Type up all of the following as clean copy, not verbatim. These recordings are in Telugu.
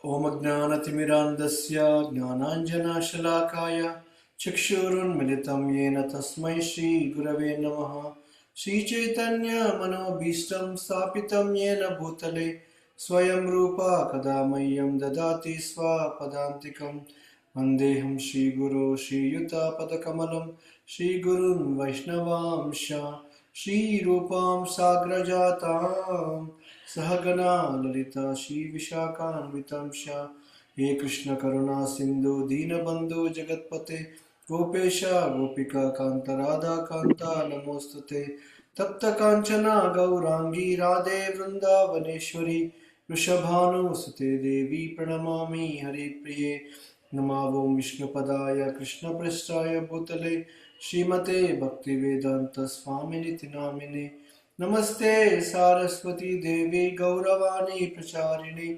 ओम ज्ञानतिमिरान्धस्य ज्ञानाञ्जनशलाकाय चक्षुरुन्मिलितं येन तस्मै श्रीगुरवे नमः। श्रीचैतन्यमनोभीष्टं स्थापितं येन भूतले स्वयं रूपा कदा मह्यं ददाति स्वपदान्तिकं। वन्देऽहं श्रीगुरो श्रीयुतापदकमलं श्रीगुरून् वैष्णवांश श्रीरूपां साग्रजातां सहगना ललिता श्रीविशाखान्वितांश। हे कृष्ण करुणा सिंधु दीनबंधु जगत्पते गोपेश गोपिका कांत राधा कांता नमोस्तुते। तप्त कांचना गौरांगी राधे वृंदावनेश्वरी वृषभानुसुते देवी प्रणमामि हरिप्रिये। नमो विष्णुपदाय कृष्णपृष्ठाय भूतले श्रीमते भक्तिवेदांत स्वामिनिति नामिने। नमस्ते सारस्वती देवी गौरवाणी प्रचारिणे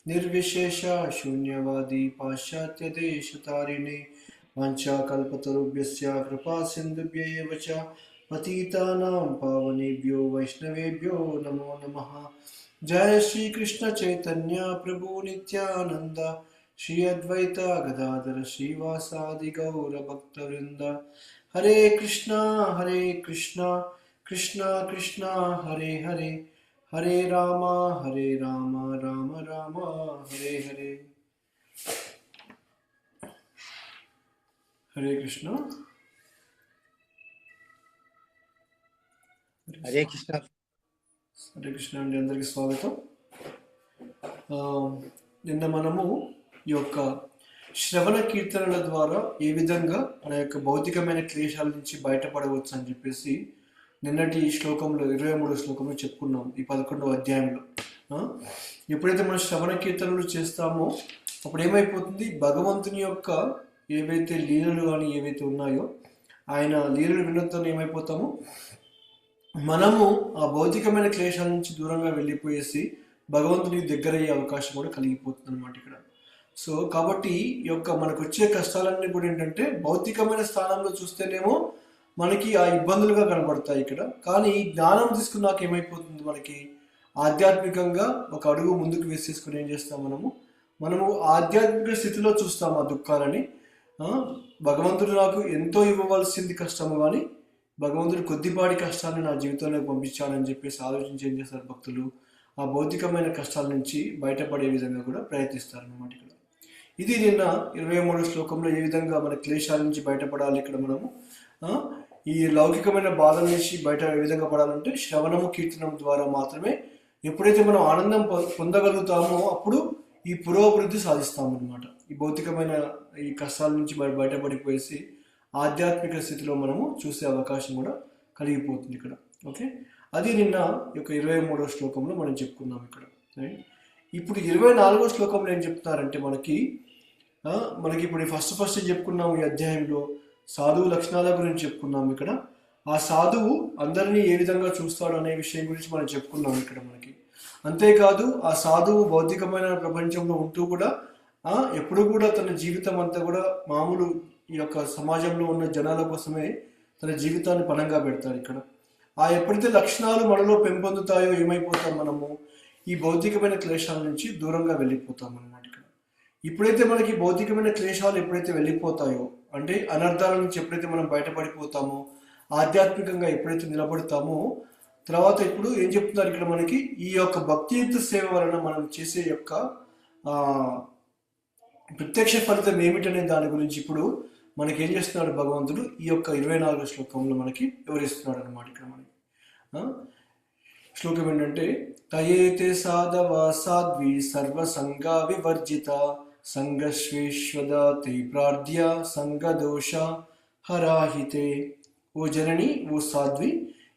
निर्विशेष शून्यवादी पाश्चात्य देशतारिणे। वाञ्छाकल्पतरुभ्यश्च कृपा सिन्धुभ्यैव च पतितानां पावनेभ्यो वैष्णवेभ्यो नमो नमः। जय श्री कृष्ण चैतन्य प्रभु नित्यानंद श्री अद्वैत गदाधर श्रीवासादि गौर भक्तवृंद। हरे कृष्णा कृष्णा कृष्णा हरे हरे, हरे राम राम राम हरे हरे। हरे कृष्णा हरे कृष्ण అండి, అందరికి స్వాగతం. నిన్న మనము ఈ యొక్క శ్రవణ కీర్తనల ద్వారా ఏ విధంగా మన యొక్క భౌతికమైన క్లేశాల నుంచి బయటపడవచ్చు అని చెప్పేసి నిన్నటి శ్లోకంలో 23వ శ్లోకంలో చెప్పుకున్నాం. ఈ 11వ అధ్యాయంలో ఎప్పుడైతే మనం శ్రవణ కీర్తనలు చేస్తామో అప్పుడు ఏమైపోతుంది, భగవంతుని యొక్క ఏవైతే లీలలు కానీ ఏవైతే ఉన్నాయో ఆయన లీలలు వినడంతో ఏమైపోతాము, మనము ఆ భౌతికమైన క్లేశాల నుంచి దూరంగా వెళ్ళిపోయేసి భగవంతునికి దగ్గరయ్యే అవకాశం కూడా కలిగిపోతుంది అనమాట ఇక్కడ. సో కాబట్టి ఈ యొక్క మనకు వచ్చే కష్టాలన్నీ కూడా ఏంటంటే భౌతికమైన స్థానంలో చూస్తేనేమో మనకి ఆ ఇబ్బందులుగా కనబడతాయి ఇక్కడ. కానీ జ్ఞానం తీసుకున్నాక ఏమైపోతుంది, మనకి ఆధ్యాత్మికంగా ఒక అడుగు ముందుకు వేసేసుకుని ఏం చేస్తాం, మనము ఆధ్యాత్మిక స్థితిలో చూస్తాం ఆ దుఃఖాలని. భగవంతుడు నాకు ఎంతో ఇవ్వవలసింది కష్టము, కానీ భగవంతుడు కొద్దిపాటి కష్టాన్ని నా జీవితంలో పంపించాలని చెప్పేసి ఆలోచించి ఏం చేస్తారు భక్తులు, ఆ భౌతికమైన కష్టాల నుంచి బయటపడే విధంగా కూడా ప్రయత్నిస్తారు అన్నమాట ఇక్కడ. ఇది నిన్న 23వ శ్లోకంలో ఏ విధంగా మన క్లేశాల నుంచి బయటపడాలి, ఇక్కడ మనము ఈ లౌకికమైన బాధల నుంచి బయట ఏ విధంగా పడాలంటే శ్రవణము కీర్తనం ద్వారా మాత్రమే. ఎప్పుడైతే మనం ఆనందం పొందగలుగుతామో అప్పుడు ఈ పురోభివృద్ధి సాధిస్తామన్నమాట. ఈ భౌతికమైన ఈ కష్టాల నుంచి బయటపడిపోయేసి ఆధ్యాత్మిక స్థితిలో మనము చూసే అవకాశం కూడా కలిగిపోతుంది ఇక్కడ. ఓకే, అది నిన్న యొక్క 23వ శ్లోకంలో మనం చెప్పుకున్నాం ఇక్కడ. ఇప్పుడు 24వ శ్లోకంలో ఏం చెప్తున్నారంటే మనకి ఇప్పుడు ఫస్ట్ చెప్పుకున్నాము ఈ అధ్యాయంలో సాధువు లక్షణాల గురించి చెప్పుకున్నాము ఇక్కడ. ఆ సాధువు అందరినీ ఏ విధంగా చూస్తాడు అనే విషయం గురించి మనం చెప్పుకున్నాం ఇక్కడ మనకి. అంతేకాదు ఆ సాధువు భౌతికమైన ప్రపంచంలో ఉంటూ కూడా ఎప్పుడు కూడా తన జీవితం అంతా కూడా మామూలు ఈ యొక్క సమాజంలో ఉన్న జనాల కోసమే తన జీవితాన్ని పణంగా పెడతాడు ఇక్కడ. ఆ ఎప్పుడైతే లక్షణాలు మనలో పెంపొందుతాయో ఏమైపోతాం, మనము ఈ భౌతికమైన క్లేశాల నుంచి దూరంగా వెళ్ళిపోతాం అన్నమాట ఇక్కడ. ఇప్పుడైతే మనకి భౌతికమైన క్లేశాలు ఎప్పుడైతే వెళ్ళిపోతాయో అంటే అనర్థాల నుంచి ఎప్పుడైతే మనం బయటపడిపోతామో, ఆధ్యాత్మికంగా ఎప్పుడైతే నిలబడతామో తర్వాత ఇప్పుడు ఏం చెప్తున్నారు ఇక్కడ మనకి, ఈ యొక్క భక్తియుక్త సేవ వలన మనం చేసే యొక్క ప్రత్యక్ష ఫలితం ఏమిటనే దాని గురించి ఇప్పుడు మనకి ఏం చేస్తున్నాడు భగవంతుడు ఈ యొక్క 24వ శ్లోకంలో మనకి వివరిస్తున్నాడు అనమాట ఇక్కడ మనకి. శ్లోకం ఏంటంటే, తయేతే సాధవ సాధ్వి సర్వసంగా వివర్జిత సంగశ్వేశ్వదతే ప్రార్థ్య సంగదోష హరాహితే. ఓ జనని, ఓ సాధ్వి,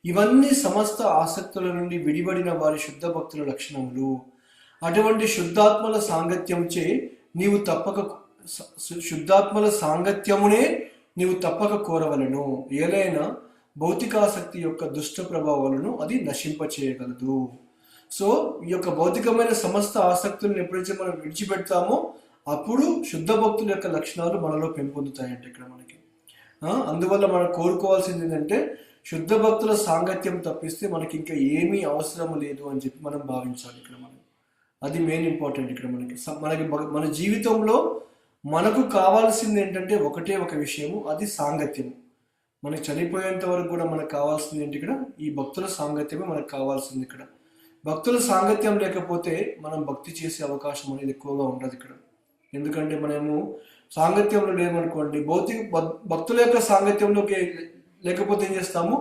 ఇవన్నీ సమస్త ఆసక్తుల నుండి విడిపడిన వారి శుద్ధ భక్తుల లక్షణములు. అటువంటి శుద్ధాత్మల సాంగత్యంచే నీవు తప్పక శుద్ధాత్మల సాంగత్యమునే నీవు తప్పక కోరవలను. ఏలైనా భౌతికాసక్తి యొక్క దుష్ట ప్రభావాలను అది నశింపచేయగలదు. సో ఈ యొక్క భౌతికమైన సమస్త ఆసక్తులను ఎప్పుడైతే మనం విడిచిపెడతామో అప్పుడు శుద్ధ భక్తుల యొక్క లక్షణాలు మనలో పెంపొందుతాయంటే ఇక్కడ మనకి. అందువల్ల మనం కోరుకోవాల్సింది ఏంటంటే శుద్ధ భక్తుల సాంగత్యం తప్పిస్తే మనకి ఇంకా ఏమీ అవసరం లేదు అని చెప్పి మనం భావించాలి ఇక్కడ మనం. అది మెయిన్ ఇంపార్టెంట్ ఇక్కడ మనకి. మన జీవితంలో మనకు కావాల్సింది ఏంటంటే ఒకటే ఒక విషయము, అది సాంగత్యము. మనకి చనిపోయేంత వరకు కూడా మనకు కావాల్సింది ఏంటి ఇక్కడ, ఈ భక్తుల సాంగత్యమే మనకు కావాల్సింది ఇక్కడ. భక్తుల సాంగత్యం లేకపోతే మనం భక్తి చేసే అవకాశం అనేది ఎక్కువగా ఉండదు ఇక్కడ. ఎందుకంటే మనము సాంగత్యంలో లేమనుకోండి, భక్తుల యొక్క సాంగత్యంలోకి లేకపోతే ఏం చేస్తాము,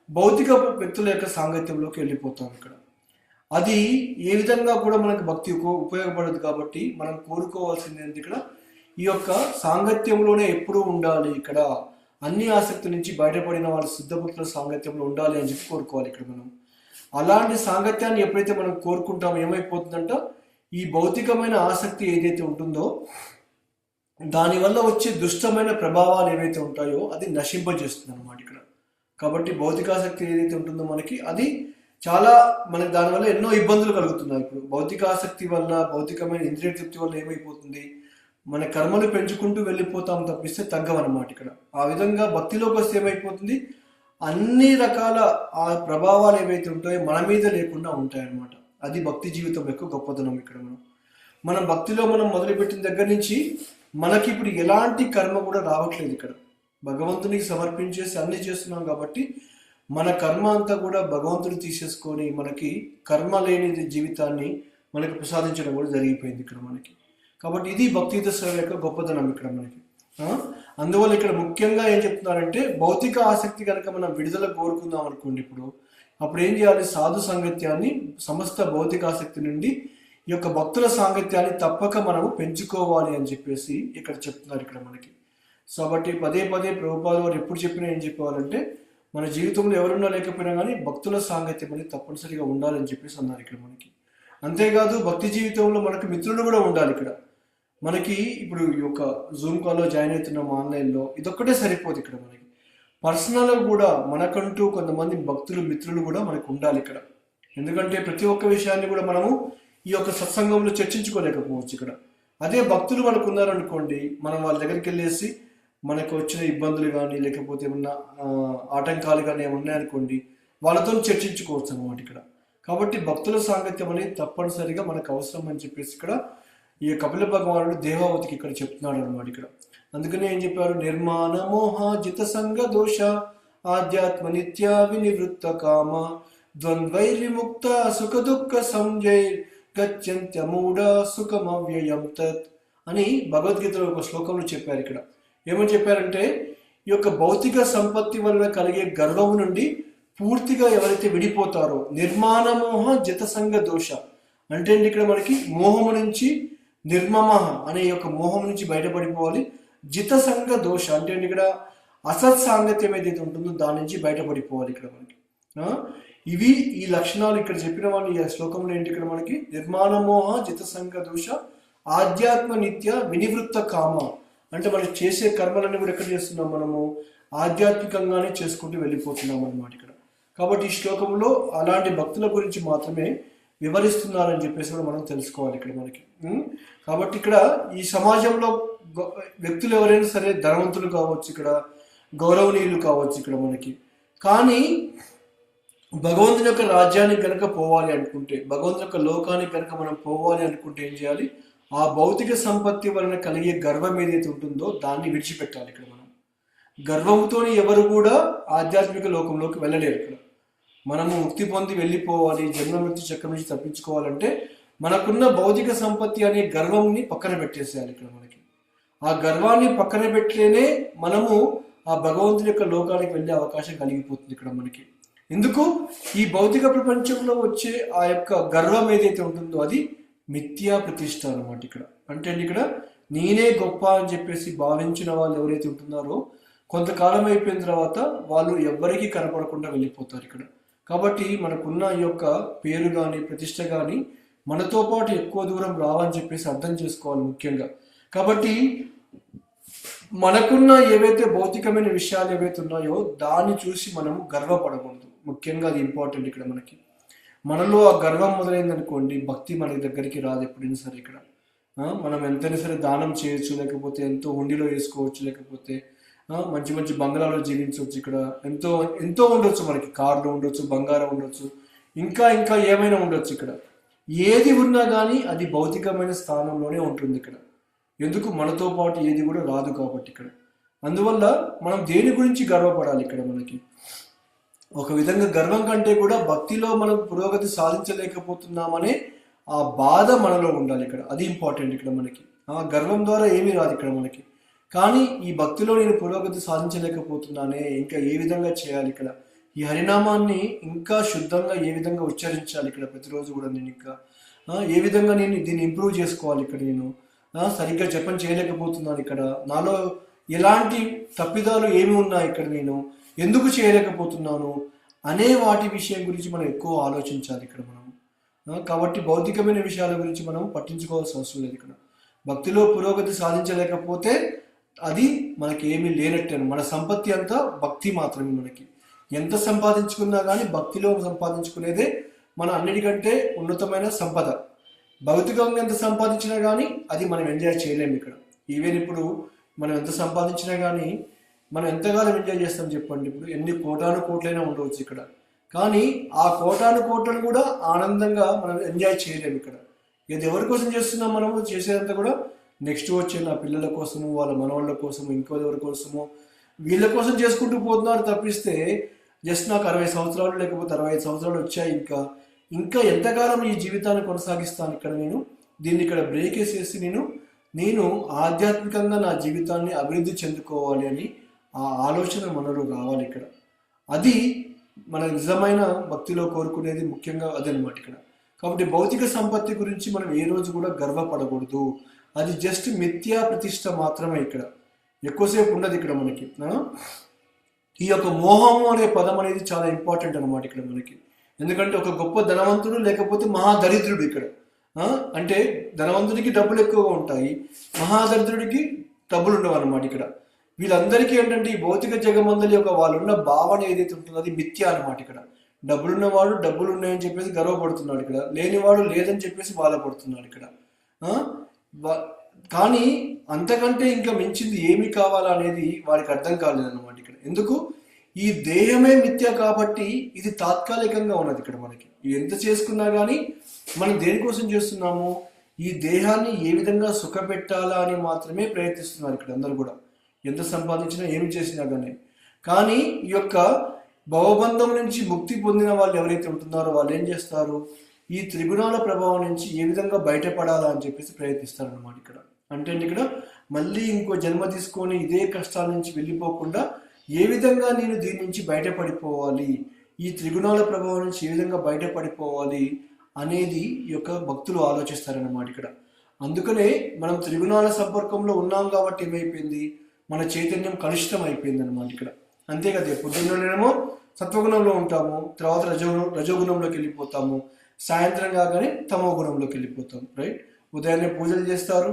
భౌతిక వ్యక్తుల యొక్క సాంగత్యంలోకి వెళ్ళిపోతాం ఇక్కడ. అది ఏ విధంగా కూడా మనకు భక్తి ఉపయోగపడదు. కాబట్టి మనం కోరుకోవాల్సింది ఏంటి ఇక్కడ, ఈ యొక్క సాంగత్యంలోనే ఎప్పుడూ ఉండాలి ఇక్కడ. అన్ని ఆసక్తి నుంచి బయటపడిన వాళ్ళ శుద్ధ భక్తుల సాంగత్యంలో ఉండాలి అని చెప్పి కోరుకోవాలి ఇక్కడ మనం. అలాంటి సాంగత్యాన్ని ఎప్పుడైతే మనం కోరుకుంటామో ఏమైపోతుందంట, ఈ భౌతికమైన ఆసక్తి ఏదైతే ఉంటుందో దానివల్ల వచ్చే దుష్టమైన ప్రభావాలు ఏవైతే ఉంటాయో అది నశింపజేస్తుంది అనమాట ఇక్కడ. కాబట్టి భౌతికాసక్తి ఏదైతే ఉంటుందో మనకి అది చాలా మనకి దానివల్ల ఎన్నో ఇబ్బందులు కలుగుతున్నాయి. ఇప్పుడు భౌతికాసక్తి వల్ల, భౌతికమైన ఇంద్రియ తృప్తి వల్ల ఏమైపోతుంది, మన కర్మలు పెంచుకుంటూ వెళ్ళిపోతాం తప్పిస్తే తగ్గవన్నమాట ఇక్కడ. ఆ విధంగా భక్తిలోకి వస్తే ఏమైపోతుంది, అన్ని రకాల ఆ ప్రభావాలు ఏవైతే ఉంటాయో మన మీద లేకుండా ఉంటాయన్నమాట. అది భక్తి జీవితం యొక్క గొప్పతనం ఇక్కడ. మనం భక్తిలో మనం మొదలుపెట్టిన దగ్గర నుంచి మనకి ఇప్పుడు ఎలాంటి కర్మ కూడా రావట్లేదు ఇక్కడ. భగవంతునికి సమర్పించేసి అన్ని చేస్తున్నాం కాబట్టి మన కర్మ అంతా కూడా భగవంతుడు తీసేసుకొని మనకి కర్మ లేని జీవితాన్ని మనకి ప్రసాదించడం కూడా జరిగిపోయింది ఇక్కడ మనకి. కాబట్టి ఇది భక్తియుత సేవ యొక్క గొప్పతనం ఇక్కడ మనకి. అందువల్ల ఇక్కడ ముఖ్యంగా ఏం చెప్తున్నారంటే, భౌతిక ఆసక్తి కనుక మనం విడుదల కోరుకుందాం అనుకోండి, అప్పుడు ఏం చేయాలి, సాధు సాంగత్యాన్ని, సమస్త భౌతిక ఆసక్తి నుండి ఈ యొక్క భక్తుల సాంగత్యాన్ని తప్పక మనము పెంచుకోవాలి అని చెప్పేసి ఇక్కడ చెప్తున్నారు ఇక్కడ మనకి. కాబట్టి పదే పదే ప్రభుపాద వారు ఎప్పుడు చెప్పినా ఏం చెప్పేవారంటే, మన జీవితంలో ఎవరున్నా లేకపోయినా కానీ భక్తుల సాంగత్యం అనేది తప్పనిసరిగా ఉండాలని చెప్పేసి అన్నారు ఇక్కడ మనకి. అంతేకాదు భక్తి జీవితంలో మనకు మిత్రులు కూడా ఉండాలి ఇక్కడ మనకి. ఇప్పుడు ఈ యొక్క జూమ్ కాల్లో జాయిన్ అవుతున్నాం ఆన్లైన్లో, ఇదొక్కటే సరిపోదు ఇక్కడ మనకి. పర్సనల్గా కూడా మనకంటూ కొంతమంది భక్తులు మిత్రులు కూడా మనకు ఉండాలి ఇక్కడ. ఎందుకంటే ప్రతి ఒక్క విషయాన్ని కూడా మనము ఈ యొక్క సత్సంగంలో చర్చించుకోలేకపోవచ్చు ఇక్కడ. అదే భక్తులు మనకు ఉన్నారనుకోండి, మనం వాళ్ళ దగ్గరికి వెళ్ళేసి మనకు వచ్చిన ఇబ్బందులు కానీ లేకపోతే ఏమన్నా ఆటంకాలు కానీ ఏమన్నా ఉన్నాయనుకోండి, వాళ్ళతో చర్చించుకోవచ్చు అనమాట ఇక్కడ. కాబట్టి భక్తుల సాంగత్యం అనేది తప్పనిసరిగా మనకు అవసరం అని చెప్పేసి ఇక్కడ ఈ కపిల భగవానుడు దేవావతికి ఇక్కడ చెప్తున్నాడు అనమాట ఇక్కడ. అందుకనే ఏం చెప్పారు, నిర్మాణ మోహ జిత సంగ దోష ఆధ్యాత్మ నిత్య వినివృత్త కామ ద్వంద్వైర్విముక్త సుఖ దుఃఖ సంజయ్ గత్యంత్య మూఢ సుఖమవ్యయం తత్ అని భగవద్గీతలో ఒక శ్లోకంలో చెప్పారు ఇక్కడ. ఏమని చెప్పారంటే, ఈ యొక్క భౌతిక సంపత్తి వల్ల కలిగే గర్వము నుండి పూర్తిగా ఎవరైతే విడిపోతారో, నిర్మాణ మోహ జిత సంగ దోష అంటే ఇక్కడ మనకి మోహము నుంచి, నిర్మమ అనే యొక్క మోహం నుంచి బయటపడిపోవాలి. జిత సంగ దోష అంటే ఇక్కడ అసత్ సాంగత్యం ఏదైతే ఉంటుందో దాని నుంచి బయటపడిపోవాలి ఇక్కడ మనకి. ఇవి ఈ లక్షణాలు ఇక్కడ చెప్పిన వాళ్ళు ఈ శ్లోకంలో ఏంటి ఇక్కడ మనకి, నిర్మాణ మోహ జిత సంగ దోష ఆధ్యాత్మ నిత్య వినివృత్త కామ అంటే మనం చేసే కర్మలన్నీ కూడా ఎక్కడ చేస్తున్నాం, మనము ఆధ్యాత్మికంగానే చేసుకుంటూ వెళ్ళిపోతున్నాం అన్నమాట ఇక్కడ. కాబట్టి ఈ శ్లోకంలో అలాంటి భక్తుల గురించి మాత్రమే వివరిస్తున్నారని చెప్పేసి కూడా మనం తెలుసుకోవాలి ఇక్కడ మనకి. కాబట్టి ఇక్కడ ఈ సమాజంలో వ్యక్తులు ఎవరైనా సరే ధనవంతులు కావచ్చు, ఇక్కడ గౌరవనీయులు కావచ్చు ఇక్కడ మనకి. కానీ భగవంతుని యొక్క రాజ్యానికి కనుక పోవాలి అనుకుంటే, భగవంతుని యొక్క లోకానికి కనుక మనం పోవాలి అనుకుంటే ఏం చేయాలి, ఆ భౌతిక సంపత్తి వలన కలిగే గర్వం ఏదైతే ఉంటుందో దాన్ని విడిచిపెట్టాలి ఇక్కడ మనం. గర్వంతో ఎవరు కూడా ఆధ్యాత్మిక లోకంలోకి వెళ్ళలేరు ఇక్కడ. మనము ముక్తి పొంది వెళ్ళిపోవాలి, జన్మ మృత్యు చక్రం నుంచి తప్పించుకోవాలంటే మనకున్న భౌతిక సంపత్తి అనే గర్వంని పక్కన పెట్టేసేయాలి ఇక్కడ మనకి. ఆ గర్వాన్ని పక్కన పెట్టలేనే మనము ఆ భగవంతుని యొక్క లోకానికి వెళ్ళే అవకాశం కలిగిపోతుంది ఇక్కడ మనకి. ఎందుకు, ఈ భౌతిక ప్రపంచంలో వచ్చే ఆ యొక్క గర్వం ఏదైతే ఉంటుందో అది మిథ్యా ప్రతిష్ట అనమాట ఇక్కడ. అంటే ఇక్కడ నేనే గొప్ప అని చెప్పేసి భావించిన వాళ్ళు ఎవరైతే ఉంటున్నారో కొంతకాలం అయిపోయిన తర్వాత వాళ్ళు ఎవ్వరికీ కనపడకుండా వెళ్ళిపోతారు ఇక్కడ. కాబట్టి మనకున్న ఈ యొక్క పేరు కానీ ప్రతిష్ట కానీ మనతో పాటు ఎక్కువ దూరం రావని చెప్పేసి అర్థం చేసుకోవాలి ముఖ్యంగా. కాబట్టి మనకున్న ఏవైతే భౌతికమైన విషయాలు ఏవైతే ఉన్నాయో దాన్ని చూసి మనం గర్వపడకూడదు. ముఖ్యంగా అది ఇంపార్టెంట్ ఇక్కడ మనకి. మనలో ఆ గర్వం మొదలైందనుకోండి, భక్తి మన దగ్గరికి రాదు ఎప్పుడైనా సరే ఇక్కడ. మనం ఎంతైనా సరే దానం చేయొచ్చు, లేకపోతే ఎంతో హుండీలో వేసుకోవచ్చు, లేకపోతే మంచి మంచి బంగ్లాలో జీవించవచ్చు, ఇక్కడ ఎంతో ఎంతో ఉండొచ్చు మనకి. కార్లు ఉండొచ్చు, బంగారం ఉండొచ్చు, ఇంకా ఇంకా ఏమైనా ఉండొచ్చు ఇక్కడ. ఏది ఉన్నా కానీ అది భౌతికమైన స్థానంలోనే ఉంటుంది ఇక్కడ. ఎందుకు? మనతో పాటు ఏది కూడా రాదు కాబట్టి ఇక్కడ. అందువల్ల మనం దేని గురించి గర్వపడాలి ఇక్కడ మనకి? ఒక విధంగా గర్వం కంటే కూడా భక్తిలో మనం పురోగతి సాధించలేకపోతున్నామనే ఆ బాధ మనలో ఉండాలి ఇక్కడ. అది ఇంపార్టెంట్ ఇక్కడ మనకి. ఆ గర్వం ద్వారా ఏమీ రాదు ఇక్కడ మనకి. కానీ ఈ భక్తిలో నేను పురోగతి సాధించలేకపోతున్నానే, ఇంకా ఏ విధంగా చేయాలి ఇక్కడ? ఈ హరినామాన్ని ఇంకా శుద్ధంగా ఏ విధంగా ఉచ్చరించాలి ఇక్కడ ప్రతిరోజు కూడా నేను ఇంకా ఏ విధంగా నేను దీన్ని ఇంప్రూవ్ చేసుకోవాలి ఇక్కడ? నేను సరిగ్గా జపం చేయలేకపోతున్నాను ఇక్కడ. నాలో ఎలాంటి తప్పిదాలు ఏమి ఉన్నాయి ఇక్కడ? నేను ఎందుకు చేయలేకపోతున్నాను అనే వాటి విషయం గురించి మనం ఎక్కువ ఆలోచించాలి ఇక్కడ మనం. కాబట్టి భౌతికమైన విషయాల గురించి మనం పట్టించుకోవాల్సిన అవసరం లేదు ఇక్కడ. భక్తిలో పురోగతి సాధించలేకపోతే అది మనకి ఏమీ లేనట్టే. మన సంపత్తి అంతా భక్తి మాత్రమే. మనకి ఎంత సంపాదించుకున్నా కానీ భక్తిలో సంపాదించుకునేదే మన అన్నిటికంటే ఉన్నతమైన సంపద. భౌతికంగా ఎంత సంపాదించినా కానీ అది మనం ఎంజాయ్ చేయలేము ఇక్కడ. ఈవెన్ ఇప్పుడు మనం ఎంత సంపాదించినా కానీ మనం ఎంతకాలం ఎంజాయ్ చేస్తాం చెప్పండి? ఇప్పుడు ఎన్ని కోటాను కోట్లైనా ఉండవచ్చు ఇక్కడ, కానీ ఆ కోటాను కోట్లను కూడా ఆనందంగా మనం ఎంజాయ్ చేయలేము ఇక్కడ. ఇది ఎవరి కోసం చేస్తున్నాం? మనం చేసేదంతా కూడా నెక్స్ట్ వచ్చే నా పిల్లల కోసము, వాళ్ళ మనవాళ్ళ కోసము, ఇంకో ఎవరి కోసము, వీళ్ళ కోసం చేసుకుంటూ పోతున్నారు తప్పిస్తే జస్ట్ నాకు 60 సంవత్సరాలు లేకపోతే 65 సంవత్సరాలు వచ్చాయి, ఇంకా ఎంతకాలం ఈ జీవితాన్ని కొనసాగిస్తాను ఇక్కడ? నేను దీన్ని ఇక్కడ బ్రేక్ వేసేసి నేను ఆధ్యాత్మికంగా నా జీవితాన్ని అభివృద్ధి చెందుకోవాలి అని ఆ ఆలోచన మనలో రావాలి ఇక్కడ. అది మన నిజమైన భక్తిలో కోరుకునేది ముఖ్యంగా అదనమాట ఇక్కడ. కాబట్టి భౌతిక సంపత్తి గురించి మనం ఏ రోజు కూడా గర్వపడకూడదు. అది జస్ట్ మిథ్యా ప్రతిష్ట మాత్రమే ఇక్కడ, ఎక్కువసేపు ఉండదు ఇక్కడ మనకి. ఈ యొక్క మోహము అనే పదం అనేది చాలా ఇంపార్టెంట్ అనమాట ఇక్కడ మనకి. ఎందుకంటే ఒక గొప్ప ధనవంతుడు లేకపోతే మహాదరిద్రుడు ఇక్కడ. అంటే ధనవంతుడికి డబ్బులు ఎక్కువగా ఉంటాయి, మహాదరిద్రుడికి డబ్బులు ఉండవు అనమాట ఇక్కడ. వీళ్ళందరికీ ఏంటంటే ఈ భౌతిక జగమందలి యొక్క వాళ్ళున్న భావన ఏదైతే ఉంటుందో అది మిథ్య అనమాట ఇక్కడ. డబ్బులున్నవాడు డబ్బులు ఉన్నాయని చెప్పేసి గర్వపడుతున్నాడు ఇక్కడ, లేనివాడు లేదని చెప్పేసి బాధపడుతున్నాడు ఇక్కడ. కానీ అంతకంటే ఇంకా మించింది ఏమి కావాలా అనేది వాడికి అర్థం కాలేదన్నమాట ఇక్కడ. ఎందుకు? ఈ దేహమే మిథ్య కాబట్టి ఇది తాత్కాలికంగా ఉన్నది ఇక్కడ మనకి. ఎంత చేసుకున్నా కానీ మనం దేనికోసం చేస్తున్నాము? ఈ దేహాన్ని ఏ విధంగా సుఖపెట్టాలా అని మాత్రమే ప్రయత్నిస్తున్నారు ఇక్కడ అందరూ కూడా. ఎంత సంపాదించినా ఏమి చేసినా కానీ ఈ యొక్క భవబంధం నుంచి ముక్తి పొందిన వాళ్ళు ఎవరైతే ఉంటున్నారో వాళ్ళు ఏం చేస్తారు? ఈ త్రిగుణాల ప్రభావం నుంచి ఏ విధంగా బయటపడాలా అని చెప్పేసి ప్రయత్నిస్తారు అనమాట ఇక్కడ. అంటే ఇక్కడ మళ్ళీ ఇంకో జన్మ తీసుకొని ఇదే కష్టాల నుంచి వెళ్ళిపోకుండా ఏ విధంగా నేను దీని నుంచి బయటపడిపోవాలి, ఈ త్రిగుణాల ప్రభావం నుంచి ఏ విధంగా బయటపడిపోవాలి అనేది ఈ యొక్క భక్తులు ఆలోచిస్తారన్నమాట ఇక్కడ. అందుకనే మనం త్రిగుణాల సంపర్కంలో ఉన్నాం కాబట్టి ఏమైపోయింది? మన చైతన్యం కలుషితం అయిపోయింది అనమాట ఇక్కడ. అంతే కదా, పొద్దున్నేమో సత్వగుణంలో ఉంటాము, తర్వాత రజోగుణంలోకి వెళ్ళిపోతాము, సాయంత్రం కాగానే తమో గుణంలోకి వెళ్ళిపోతాం. రైట్? ఉదయాన్నే పూజలు చేస్తారు,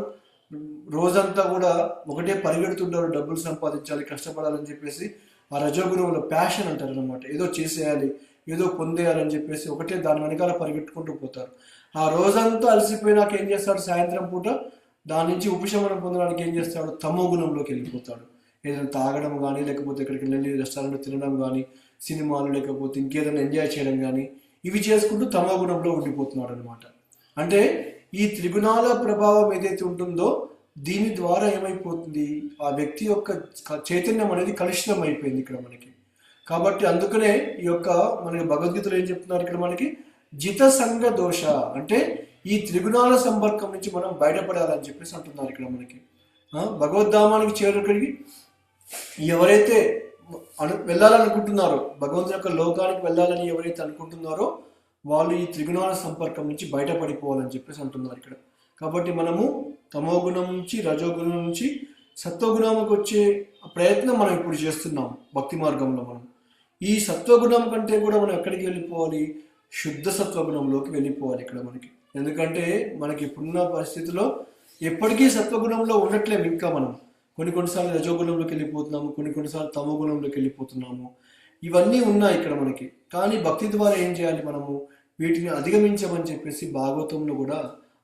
రోజంతా కూడా ఒకటే పరిగెడుతుంటారు, డబ్బులు సంపాదించాలి, కష్టపడాలని చెప్పేసి. ఆ రజోగుణంలో ప్యాషన్ అంటారు అనమాట, ఏదో చేసేయాలి, ఏదో పొందేయాలని చెప్పేసి ఒకటే దాని వెనకాల పరిగెట్టుకుంటూ పోతారు. ఆ రోజంతా అలసిపోయినాక ఏం చేస్తాడు? సాయంత్రం పూట దాని నుంచి ఉపశమనం పొందడానికి ఏం చేస్తాడు? తమో గుణంలోకి వెళ్ళిపోతాడు. ఏదైనా తాగడం కానీ, లేకపోతే ఎక్కడికి వెళ్ళి రెస్టారెంట్లో తినడం కానీ, సినిమాలు లేకపోతే ఇంకేదైనా ఎంజాయ్ చేయడం కానీ, ఇవి చేసుకుంటూ తమో గుణంలో ఉండిపోతున్నాడు అనమాట. అంటే ఈ త్రిగుణాల ప్రభావం ఏదైతే ఉంటుందో దీని ద్వారా ఏమైపోతుంది? ఆ వ్యక్తి యొక్క చైతన్యం అనేది కలుషితం అయిపోయింది ఇక్కడ మనకి. కాబట్టి అందుకనే ఈ యొక్క మనకి భగవద్గీతలో ఏం చెప్తున్నారు ఇక్కడ మనకి? జిత సంగ దోష, అంటే ఈ త్రిగుణాల సంపర్కం నుంచి మనం బయటపడాలని చెప్పేసి అంటున్నారు ఇక్కడ మనకి. భగవద్ధామానికి చేరుకడిగి ఎవరైతే వెళ్ళాలనుకుంటున్నారో, భగవంతుని యొక్క లోకానికి వెళ్ళాలని ఎవరైతే అనుకుంటున్నారో వాళ్ళు ఈ త్రిగుణాల సంపర్కం నుంచి బయటపడిపోవాలని చెప్పేసి అంటున్నారు ఇక్కడ. కాబట్టి మనము తమో గుణం నుంచి, రజోగుణం నుంచి సత్వగుణంకి వచ్చే ప్రయత్నం మనం ఇప్పుడు చేస్తున్నాం భక్తి మార్గంలో. మనం ఈ సత్వగుణం కంటే కూడా మనం ఎక్కడికి వెళ్ళిపోవాలి? శుద్ధ సత్వగుణంలోకి వెళ్ళిపోవాలి ఇక్కడ మనకి. ఎందుకంటే మనకి ఇప్పుడున్న పరిస్థితిలో ఎప్పటికీ సత్వగుణంలో ఉండట్లేము. ఇంకా మనం కొన్నిసార్లు రజోగుణంలోకి వెళ్ళిపోతున్నాము, కొన్నిసార్లు తమో గుణంలోకి వెళ్ళిపోతున్నాము. ఇవన్నీ ఉన్నాయి ఇక్కడ మనకి. కానీ భక్తి ద్వారా ఏం చేయాలి? మనము వీటిని అధిగమించమని చెప్పేసి భాగవతంలో కూడా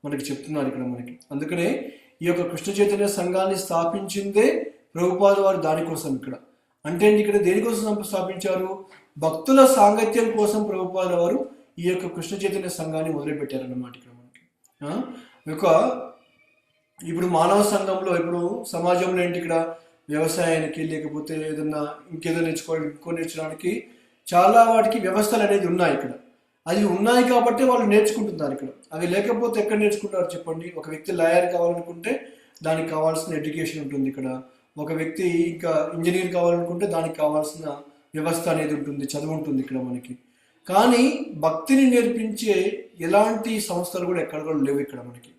మనకి చెప్తున్నారు ఇక్కడ మనకి. అందుకనే ఈ యొక్క కృష్ణ చైతన్య సంఘాన్ని స్థాపించిందే ప్రభుపాద వారు దానికోసం ఇక్కడ. అంటే ఇక్కడ దేనికోసం స్థాపించారు? భక్తుల సాంగత్యం కోసం ప్రభుపాద వారు ఈ యొక్క కృష్ణ చైతన్య సంఘాన్ని మొదలుపెట్టారన్నమాట ఇక్కడ మనకి. ఒక ఇప్పుడు మానవ సంఘంలో ఇప్పుడు సమాజంలో ఏంటి ఇక్కడ వ్యవసాయానికి లేకపోతే ఏదన్నా ఇంకేదో నేర్చుకోవడానికి చాలా వాటికి వ్యవస్థలు అనేది ఉన్నాయి ఇక్కడ. అది ఉన్నాయి కాబట్టి వాళ్ళు నేర్చుకుంటున్నారు ఇక్కడ. అవి లేకపోతే ఎక్కడ నేర్చుకుంటారు చెప్పండి? ఒక వ్యక్తి లాయర్ కావాలనుకుంటే దానికి కావాల్సిన ఎడ్యుకేషన్ ఉంటుంది ఇక్కడ. ఒక వ్యక్తి ఇంకా ఇంజనీర్ కావాలనుకుంటే దానికి కావాల్సిన వ్యవస్థ అనేది ఉంటుంది, చదువు ఉంటుంది ఇక్కడ మనకి. కానీ భక్తిని నేర్పించే ఎలాంటి సంస్థలు కూడా ఎక్కడ కూడా లేవు ఇక్కడ మనకి.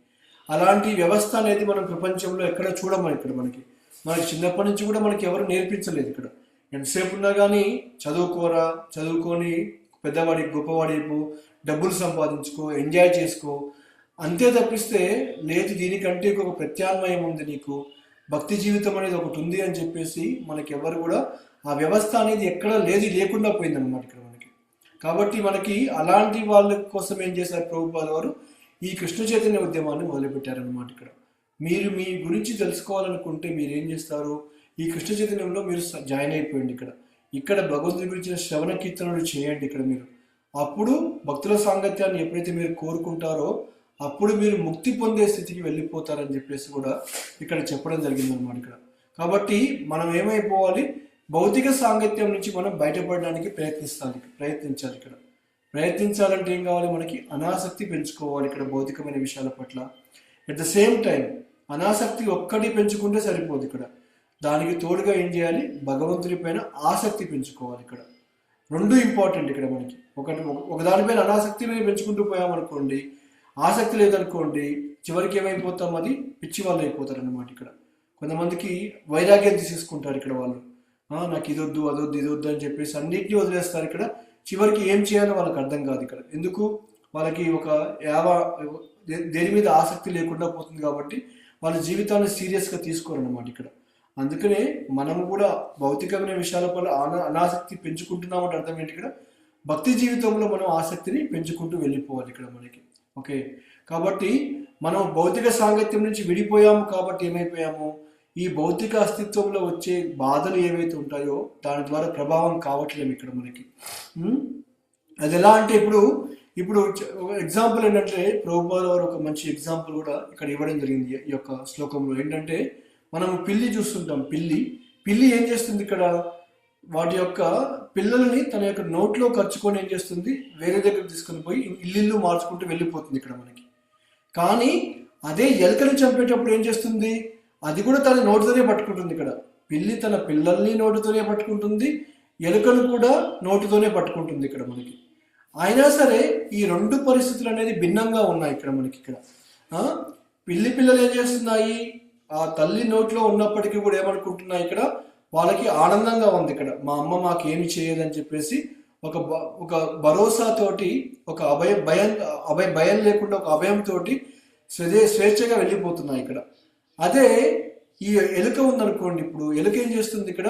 అలాంటి వ్యవస్థ అనేది మనం ప్రపంచంలో ఎక్కడ చూడము ఇక్కడ మనకి. మనకి చిన్నప్పటి నుంచి కూడా మనకి ఎవరు నేర్పించలేదు ఇక్కడ. ఎంతసేపు ఉన్నా కానీ చదువుకోరా, చదువుకొని పెద్దవాడి గొప్పవాడి డబ్బులు సంపాదించుకో, ఎంజాయ్ చేసుకో, అంతే తప్పిస్తే లేదు దీనికంటే ఒక ప్రత్యామ్నాయం ఉంది, నీకు భక్తి జీవితం అనేది ఒకటి ఉంది అని చెప్పేసి మనకి ఎవరు కూడా ఆ వ్యవస్థ అనేది ఎక్కడ లేకుండా పోయిందన్నమాట ఇక్కడ మనకి. కాబట్టి మనకి అలాంటి వాళ్ళ కోసం ఏం చేశారు ప్రభుపాద వారు? ఈ కృష్ణ చైతన్య ఉద్యమాన్ని మొదలుపెట్టారనమాట ఇక్కడ. మీరు మీ గురించి తెలుసుకోవాలనుకుంటే మీరు ఏం చేస్తారు? ఈ కృష్ణ చైతన్యంలో మీరు జాయిన్ అయిపోయింది ఇక్కడ. ఇక్కడ భగవంతుని గురించిన శ్రవణ కీర్తనలు చేయండి ఇక్కడ మీరు. అప్పుడు భక్తుల సాంగత్యాన్ని ఎప్పుడైతే మీరు కోరుకుంటారో అప్పుడు మీరు ముక్తి పొందే స్థితికి వెళ్ళిపోతారని చెప్పేసి కూడా ఇక్కడ చెప్పడం జరిగిందనమాట ఇక్కడ. కాబట్టి మనం ఏమైపోవాలి? భౌతిక సాంగత్యం నుంచి మనం బయటపడడానికి ప్రయత్నించాలి ఇక్కడ. ప్రయత్నించాలంటే ఏం కావాలి? మనకి అనాసక్తి పెంచుకోవాలి ఇక్కడ భౌతికమైన విషయాల పట్ల. అట్ ద సేమ్ టైం అనాసక్తి ఒక్కటి పెంచుకుంటే సరిపోదు ఇక్కడ. దానికి తోడుగా ఏం చేయాలి? భగవంతుడి పైన ఆసక్తి పెంచుకోవాలి ఇక్కడ. రెండు ఇంపార్టెంట్ ఇక్కడ మనకి. ఒక దానిపైన అనాసక్తి పెంచుకుంటూ పోయామనుకోండి, ఆసక్తి లేదనుకోండి, చివరికి ఏమైపోతాం? అది పిచ్చి వాళ్ళు అయిపోతారు అన్నమాట ఇక్కడ. కొంతమందికి వైరాగ్యం తీసేసుకుంటారు ఇక్కడ వాళ్ళు. నాకు ఇదొద్దు అదొద్దు ఇదొద్దు అని చెప్పేసి అన్నింటినీ వదిలేస్తారు ఇక్కడ. చివరికి ఏం చేయాలో వాళ్ళకి అర్థం కాదు ఇక్కడ. ఎందుకు? వాళ్ళకి ఒక దేని మీద ఆసక్తి లేకుండా పోతుంది కాబట్టి వాళ్ళ జీవితాన్ని సీరియస్గా తీసుకోరు అన్నమాట ఇక్కడ. అందుకనే మనము కూడా భౌతికమైన విషయాల పట్ల అనాసక్తి పెంచుకుంటున్నామంటే అర్థం ఏంటి ఇక్కడ? భక్తి జీవితంలో మనం ఆసక్తిని పెంచుకుంటూ వెళ్ళిపోవాలి ఇక్కడ మనకి. ఓకే, కాబట్టి మనం భౌతిక సాంగత్యం నుంచి విడిపోయాము కాబట్టి ఏమైపోయాము? ఈ భౌతిక అస్తిత్వంలో వచ్చే బాధలు ఏవైతే ఉంటాయో దాని ద్వారా ప్రభావం కావట్లేము ఇక్కడ మనకి. అది ఎలా అంటే ఇప్పుడు ఎగ్జాంపుల్ ఏంటంటే ప్రభుపాద వారు ఒక మంచి ఎగ్జాంపుల్ కూడా ఇక్కడ ఇవ్వడం జరిగింది ఈ యొక్క శ్లోకంలో. ఏంటంటే మనం పిల్లి చూస్తుంటాం. పిల్లి ఏం చేస్తుంది ఇక్కడ? వాటి యొక్క పిల్లల్ని తన యొక్క నోట్లో ఖర్చుకొని ఏం చేస్తుంది? వేరే దగ్గర తీసుకొని పోయి ఇల్లు మార్చుకుంటూ వెళ్ళిపోతుంది ఇక్కడ మనకి. కానీ అదే ఎలుకని చంపేటప్పుడు ఏం చేస్తుంది? అది కూడా తన నోటితోనే పట్టుకుంటుంది ఇక్కడ. పిల్లి తన పిల్లల్ని నోటితోనే పట్టుకుంటుంది, ఎలుకను కూడా నోటితోనే పట్టుకుంటుంది ఇక్కడ మనకి. అయినా సరే ఈ రెండు పరిస్థితులు అనేది భిన్నంగా ఉన్నాయి ఇక్కడ మనకి. ఇక్కడ పిల్లలు ఏం చేస్తున్నాయి? ఆ తల్లి నోట్లో ఉన్నప్పటికీ కూడా ఏమనుకుంటున్నాయి? ఇక్కడ వాళ్ళకి ఆనందంగా ఉంది ఇక్కడ. మా అమ్మ మాకు ఏమి చేయదని చెప్పేసి ఒక భరోసాతోటి, ఒక భయం లేకుండా ఒక అభయంతో స్వేచ్ఛగా వెళ్ళిపోతున్నాయి ఇక్కడ. అదే ఈ ఎలుక ఉందనుకోండి, ఇప్పుడు ఎలుక ఏం చేస్తుంది ఇక్కడ?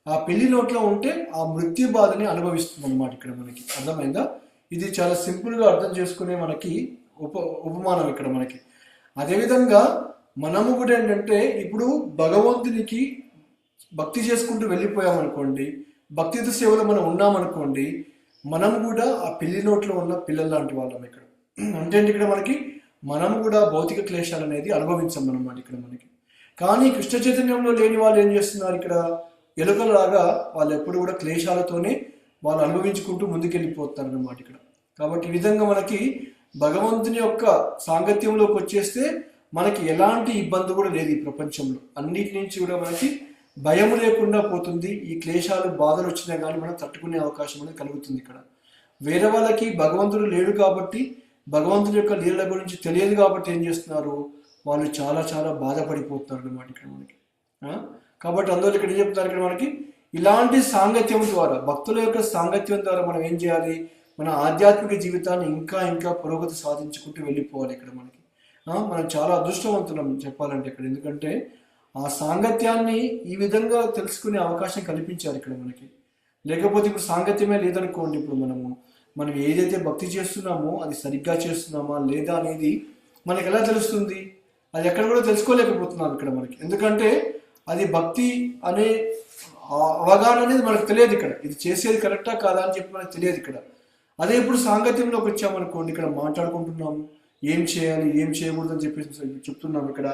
ఆ పిల్లి నోట్లో ఉంటే ఆ మృత్యు బాధని అనుభవిస్తుంది అనమాట ఇక్కడ మనకి. అర్థమైందా? ఇది చాలా సింపుల్గా అర్థం చేసుకునే మనకి ఉపమానం ఇక్కడ మనకి. అదేవిధంగా మనము కూడా ఏంటంటే ఇప్పుడు భగవంతునికి భక్తి చేసుకుంటూ వెళ్ళిపోయామనుకోండి, భక్తితో సేవలో మనం ఉన్నామనుకోండి, మనం కూడా ఆ పిల్లి నోట్లో ఉన్న పిల్లలు లాంటి వాళ్ళం ఇక్కడ. అంటే ఇక్కడ మనకి మనం కూడా భౌతిక క్లేశాలు అనేది అనుభవించామన్నమాట ఇక్కడ మనకి. కానీ కృష్ణ చైతన్యంలో లేని వాళ్ళు ఏం చేస్తున్నారు? ఇక్కడ ఎలుకలాగా వాళ్ళు ఎప్పుడు కూడా క్లేశాలతోనే వాళ్ళు అనుభవించుకుంటూ ముందుకెళ్ళిపోతారు అన్నమాట ఇక్కడ. కాబట్టి ఈ విధంగా మనకి భగవంతుని యొక్క సాంగత్యంలోకి వచ్చేస్తే మనకి ఎలాంటి ఇబ్బంది కూడా లేదు ఈ ప్రపంచంలో. అన్నిటి నుంచి కూడా మనకి భయం లేకుండా పోతుంది. ఈ క్లేశాలు బాధలు వచ్చినా కానీ మనం తట్టుకునే అవకాశం అనేది కలుగుతుంది ఇక్కడ. వేరే వాళ్ళకి భగవంతుడు లేడు కాబట్టి, భగవంతుడి యొక్క లీలల గురించి తెలియదు కాబట్టి ఏం చేస్తున్నారు? వాళ్ళు చాలా చాలా బాధపడిపోతున్నారు అన్నమాట ఇక్కడ మనకి. కాబట్టి అందువల్ల ఇక్కడ ఏం చెప్తున్నారు? ఇక్కడ మనకి ఇలాంటి సాంగత్యం ద్వారా, భక్తుల యొక్క సాంగత్యం ద్వారా మనం ఏం చేయాలి? మన ఆధ్యాత్మిక జీవితాన్ని ఇంకా ఇంకా పురోగతి సాధించుకుంటూ వెళ్ళిపోవాలి ఇక్కడ మనకి. మనం చాలా అదృష్టవంతులం చెప్పాలంటే ఇక్కడ. ఎందుకంటే ఆ సాంగత్యాన్ని ఈ విధంగా తెలుసుకునే అవకాశం కల్పించారు ఇక్కడ మనకి. లేకపోతే ఇప్పుడు సాంగత్యమే లేదనుకోండి, ఇప్పుడు మనం ఏదైతే భక్తి చేస్తున్నామో అది సరిగ్గా చేస్తున్నామా లేదా అనేది మనకి ఎలా తెలుస్తుంది? అది ఎక్కడ కూడా తెలుసుకోలేకపోతున్నాం ఇక్కడ మనకి. ఎందుకంటే అది భక్తి అనే అవగాహన అనేది మనకు తెలియదు ఇక్కడ. ఇది చేసేది కరెక్టా కాదా అని చెప్పి మనకు తెలియదు ఇక్కడ. అదే ఇప్పుడు సాంగత్యంలోకి వచ్చామనుకోండి, ఇక్కడ మాట్లాడుకుంటున్నాము, ఏం చేయాలి ఏం చేయకూడదు అని చెప్పేసి చెప్తున్నాం ఇక్కడ.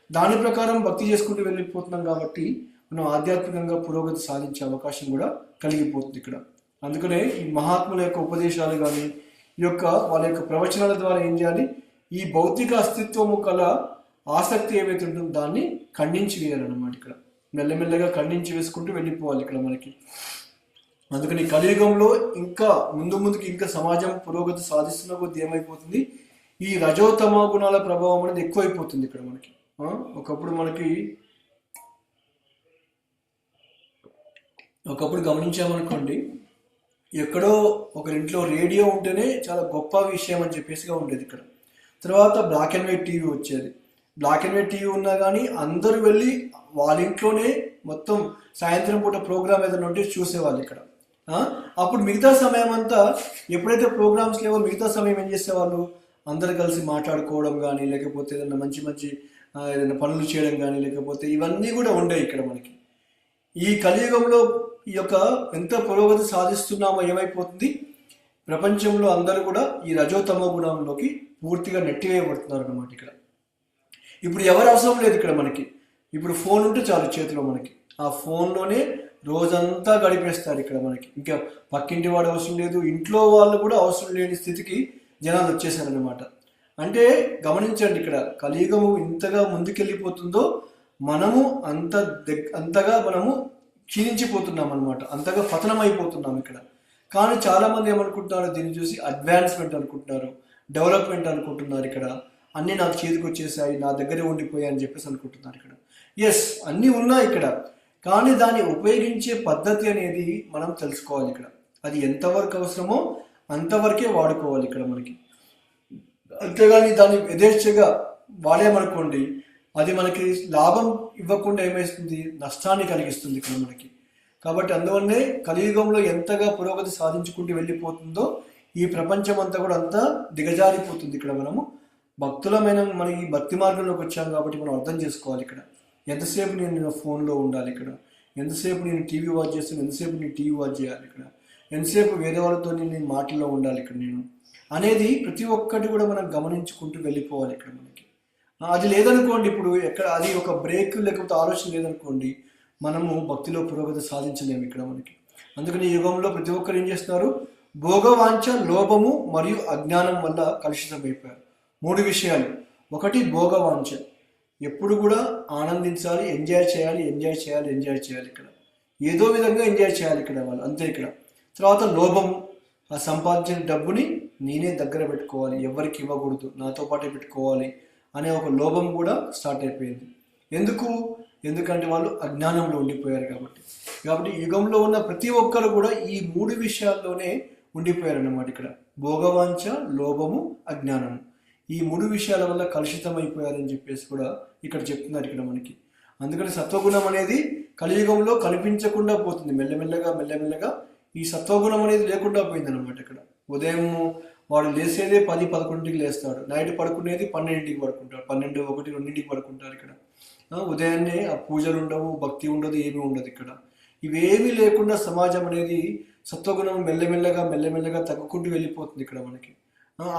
దాని ప్రకారం భక్తి చేసుకుంటూ వెళ్ళిపోతున్నాం కాబట్టి మనం ఆధ్యాత్మికంగా పురోగతి సాధించే అవకాశం కూడా కలిగిపోతుంది ఇక్కడ. అందుకనే ఈ మహాత్ముల యొక్క ఉపదేశాలు కానీ ఈ యొక్క వాళ్ళ యొక్క ప్రవచనాల ద్వారా ఏం చేయాలి, ఈ భౌతిక అస్తిత్వము కల ఆసక్తి ఏవైతే ఉంటుందో దాన్ని ఖండించి వేయాలన్నమాట. ఇక్కడ మెల్లమెల్లగా ఖండించి వేసుకుంటూ వెళ్ళిపోవాలి ఇక్కడ మనకి. అందుకని కలియుగంలో ఇంకా ముందుకి ఇంకా సమాజం పురోగతి సాధిస్తున్న కొద్ది ఏమైపోతుంది, ఈ రజోతమ గుణాల ప్రభావం అనేది ఎక్కువైపోతుంది ఇక్కడ మనకి. ఒకప్పుడు గమనించామనుకోండి, ఎక్కడో ఒకరింట్లో రేడియో ఉంటేనే చాలా గొప్ప విషయం అని చెప్పేసిగా ఉండేది ఇక్కడ. తర్వాత బ్లాక్ అండ్ వైట్ టీవీ వచ్చేది. బ్లాక్ అండ్ వైట్ టీవీ ఉన్నా కానీ అందరూ వెళ్ళి వాళ్ళ ఇంట్లోనే మొత్తం సాయంత్రం పూట ప్రోగ్రామ్ ఏదైనా ఉంటే చూసేవాళ్ళు ఇక్కడ. అప్పుడు మిగతా సమయం అంతా ఎప్పుడైతే ప్రోగ్రామ్స్ లేవో మిగతా సమయం ఏం చేసేవాళ్ళు, అందరు కలిసి మాట్లాడుకోవడం కానీ, లేకపోతే ఏదైనా మంచి ఏదైనా పనులు చేయడం కానీ, లేకపోతే ఇవన్నీ కూడా ఉండేవి ఇక్కడ మనకి. ఈ కలియుగంలో ఈ యొక్క ఎంత పురోగతి సాధిస్తున్నామో ఏమైపోతుంది, ప్రపంచంలో అందరూ కూడా ఈ రజోతమో గుణంలోకి పూర్తిగా నెట్టివేయబడుతున్నారు అన్నమాట ఇక్కడ. ఇప్పుడు ఎవరు అవసరం లేదు ఇక్కడ మనకి. ఇప్పుడు ఫోన్ ఉంటే చాలు చేతిలో మనకి, ఆ ఫోన్లోనే రోజంతా గడిపేస్తారు ఇక్కడ మనకి. ఇంకా పక్కింటి వాడు అవసరం లేదు, ఇంట్లో వాళ్ళు కూడా అవసరం లేని స్థితికి జనాలు వచ్చేసారనమాట. అంటే గమనించండి, ఇక్కడ కలియుగము ఇంతగా ముందుకెళ్ళిపోతుందో మనము అంతగా మనము క్షీణించిపోతున్నాం అనమాట, అంతగా పతనం అయిపోతున్నాం ఇక్కడ. కానీ చాలామంది ఏమనుకుంటున్నారు, దీన్ని చూసి అడ్వాన్స్మెంట్ అనుకుంటున్నారు, డెవలప్మెంట్ అనుకుంటున్నారు. ఇక్కడ అన్నీ నాకు చేతికి వచ్చేసాయి, నా దగ్గరే ఉండిపోయాయి అని చెప్పేసి అనుకుంటున్నారు ఇక్కడ. ఎస్, అన్నీ ఉన్నాయి ఇక్కడ, కానీ దాన్ని ఉపయోగించే పద్ధతి అనేది మనం తెలుసుకోవాలి ఇక్కడ. అది ఎంతవరకు అవసరమో అంతవరకే వాడుకోవాలి ఇక్కడ మనకి. అంతేగాని దాన్ని యథేచ్ఛగా వాడేమనుకోండి, అది మనకి లాభం ఇవ్వకుండా ఏమేస్తుంది, నష్టాన్ని కలిగిస్తుంది ఇక్కడ మనకి. కాబట్టి అందువల్లనే కలియుగంలో ఎంతగా పురోగతి సాధించుకుంటూ వెళ్ళిపోతుందో ఈ ప్రపంచం అంతా కూడా అంతా దిగజారిపోతుంది ఇక్కడ. మనము భక్తులమైన మనకి భక్తి మార్గంలోకి వచ్చాం కాబట్టి మనం అర్థం చేసుకోవాలి ఇక్కడ. ఎంతసేపు నేను ఫోన్లో ఉండాలి ఇక్కడ, ఎంతసేపు నేను టీవీ వాచ్ చేస్తాను, ఎంతసేపు నేను టీవీ వాచ్ చేయాలి ఇక్కడ, ఎంతసేపు వేరే వాళ్ళతో నేను మాటల్లో ఉండాలి ఇక్కడ నేను అనేది ప్రతి ఒక్కటి కూడా మనం గమనించుకుంటూ వెళ్ళిపోవాలి ఇక్కడ మనకి. అది లేదనుకోండి, ఇప్పుడు ఎక్కడ అది ఒక బ్రేక్ లేకపోతే ఆలోచన లేదనుకోండి, మనము భక్తిలో పురోగతి సాధించలేము ఇక్కడ మనకి. అందుకని ఈ యుగంలో ప్రతి ఒక్కరు ఏం చేస్తున్నారు, భోగవాంఛ, లోభము మరియు అజ్ఞానం వల్ల కలుషితమైపోయారు. 3 విషయాలు. ఒకటి భోగవాంఛ, ఎప్పుడు కూడా ఆనందించాలి, ఎంజాయ్ చేయాలి ఇక్కడ, ఏదో విధంగా ఎంజాయ్ చేయాలి ఇక్కడ వాళ్ళు, అంతే ఇక్కడ. తర్వాత లోభము, ఆ సంపాదించిన డబ్బుని నేనే దగ్గర పెట్టుకోవాలి, ఎవరికి ఇవ్వకూడదు, నాతో పాటే పెట్టుకోవాలి అనే ఒక లోభం కూడా స్టార్ట్ అయిపోయింది. ఎందుకంటే వాళ్ళు అజ్ఞానంలో ఉండిపోయారు కాబట్టి యుగంలో ఉన్న ప్రతి ఒక్కరు కూడా ఈ 3 విషయాల్లోనే ఉండిపోయారు అన్నమాట ఇక్కడ. భోగవాంఛ, లోభము, అజ్ఞానము, ఈ 3 విషయాల వల్ల కలుషితం అయిపోయారని చెప్పేసి కూడా ఇక్కడ చెప్తున్నారు ఇక్కడ మనకి. అందుకని సత్వగుణం అనేది కలియుగంలో కనిపించకుండా పోతుంది. మెల్లమెల్లగా ఈ సత్వగుణం అనేది లేకుండా పోయింది అనమాట ఇక్కడ. ఉదయం వాడు లేసేదే 10-11కి లేస్తాడు, నైట్ పడుకునేది 12కి పడుకుంటాడు, 12, 1, 2కి పడుకుంటారు ఇక్కడ. ఉదయాన్నే ఆ పూజలు ఉండవు, భక్తి ఉండదు, ఏమీ ఉండదు ఇక్కడ. ఇవేమీ లేకుండా సమాజం అనేది సత్వగుణం మెల్లమెల్లగా తగ్గుకుంటూ వెళ్ళిపోతుంది ఇక్కడ మనకి.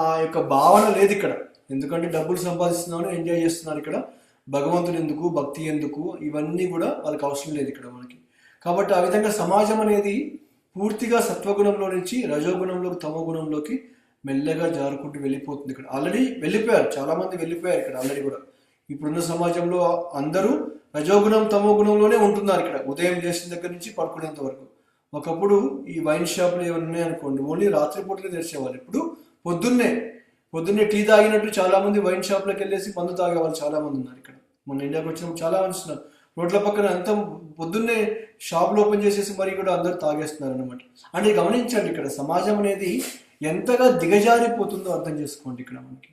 ఆ యొక్క భావన లేదు ఇక్కడ. ఎందుకంటే డబ్బులు సంపాదిస్తున్నామని ఎంజాయ్ చేస్తున్నారు ఇక్కడ. భగవంతుడు ఎందుకు, భక్తి ఎందుకు, ఇవన్నీ కూడా వాళ్ళకి అవసరం లేదు ఇక్కడ మనకి. కాబట్టి ఆ విధంగా సమాజం అనేది పూర్తిగా సత్వగుణంలో నుంచి రజోగుణంలోకి, తమో గుణంలోకి మెల్లగా జారుకుంటూ వెళ్ళిపోతుంది ఇక్కడ. ఆల్రెడీ వెళ్ళిపోయారు, చాలామంది వెళ్ళిపోయారు ఇక్కడ ఆల్రెడీ కూడా. ఇప్పుడున్న సమాజంలో అందరూ రజోగుణం, తమో గుణంలోనే ఉంటున్నారు ఇక్కడ, ఉదయం లేచిన దగ్గర నుంచి పడుకునేంత వరకు. ఒకప్పుడు ఈ వైన్ షాపులు ఏమైనా ఉన్నాయనుకోండి, ఓన్లీ రాత్రిపూటలే తెరిచేవాళ్ళు. ఇప్పుడు పొద్దున్నే టీ తాగినట్టు చాలా మంది వైన్ షాప్లోకి వెళ్ళేసి మందు తాగే వాళ్ళు చాలా మంది ఉన్నారు ఇక్కడ. మన ఇండియాకి వచ్చినప్పుడు చాలా మంది ఉన్నారు, రోడ్ల పక్కన అంతా పొద్దున్నే షాపులు ఓపెన్ చేసేసి మరి కూడా అందరూ తాగేస్తున్నారు అనమాట. అంటే గమనించండి, ఇక్కడ సమాజం అనేది ఎంతగా దిగజారిపోతుందో అర్థం చేసుకోండి ఇక్కడ మనకి.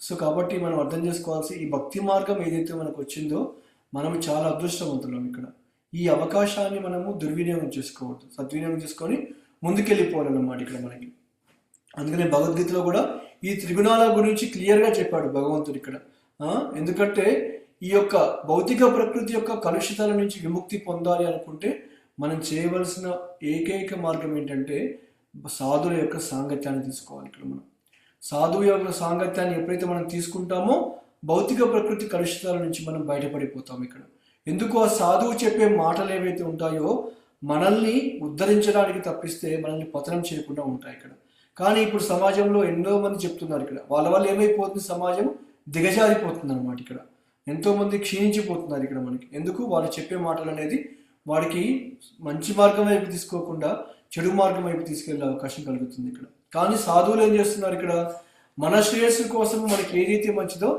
సో కాబట్టి మనం అర్థం చేసుకోవాల్సి, ఈ భక్తి మార్గం ఏదైతే మనకు వచ్చిందో మనం చాలా అదృష్టవంతులం ఇక్కడ. ఈ అవకాశాన్ని మనము దుర్వినియోగం చేసుకోవద్దు, సద్వినియోగం చేసుకొని ముందుకెళ్ళిపోవాలన్నమాట ఇక్కడ మనకి. అందుకనే భగవద్గీతలో కూడా ఈ త్రిగుణాల గురించి క్లియర్గా చెప్పాడు భగవంతుడు ఇక్కడ. ఎందుకంటే ఈ యొక్క భౌతిక ప్రకృతి యొక్క కలుషితాల నుంచి విముక్తి పొందాలి అనుకుంటే మనం చేయవలసిన ఏకైక మార్గం ఏంటంటే సాధువుల యొక్క సాంగత్యాన్ని తీసుకోవాలి ఇక్కడ మనం. సాధువు యొక్క సాంగత్యాన్ని ఎప్పుడైతే మనం తీసుకుంటామో భౌతిక ప్రకృతి కలుషితాల నుంచి మనం బయటపడిపోతాం ఇక్కడ. ఎందుకు ఆ సాధువు చెప్పే మాటలు ఏవైతే ఉంటాయో మనల్ని ఉద్ధరించడానికి తప్పిస్తే మనల్ని పతనం చేయకుండా ఉంటాయి ఇక్కడ. కానీ ఇప్పుడు సమాజంలో ఎంతో మంది చెప్తున్నారు ఇక్కడ, వాళ్ళ వల్ల ఏమైపోతుంది, సమాజం దిగజారిపోతుంది అనమాట ఇక్కడ. ఎంతో మంది క్షీణించిపోతున్నారు ఇక్కడ మనకి. ఎందుకు, వాళ్ళు చెప్పే మాటలు అనేది వాడికి మంచి మార్గం వైపు తీసుకోకుండా చెడు మార్గం వైపు తీసుకెళ్లే అవకాశం కలుగుతుంది ఇక్కడ. కానీ సాధువులు ఏం చేస్తున్నారు ఇక్కడ, మన శ్రేయస్సు కోసం మనకి ఏదైతే మంచిదో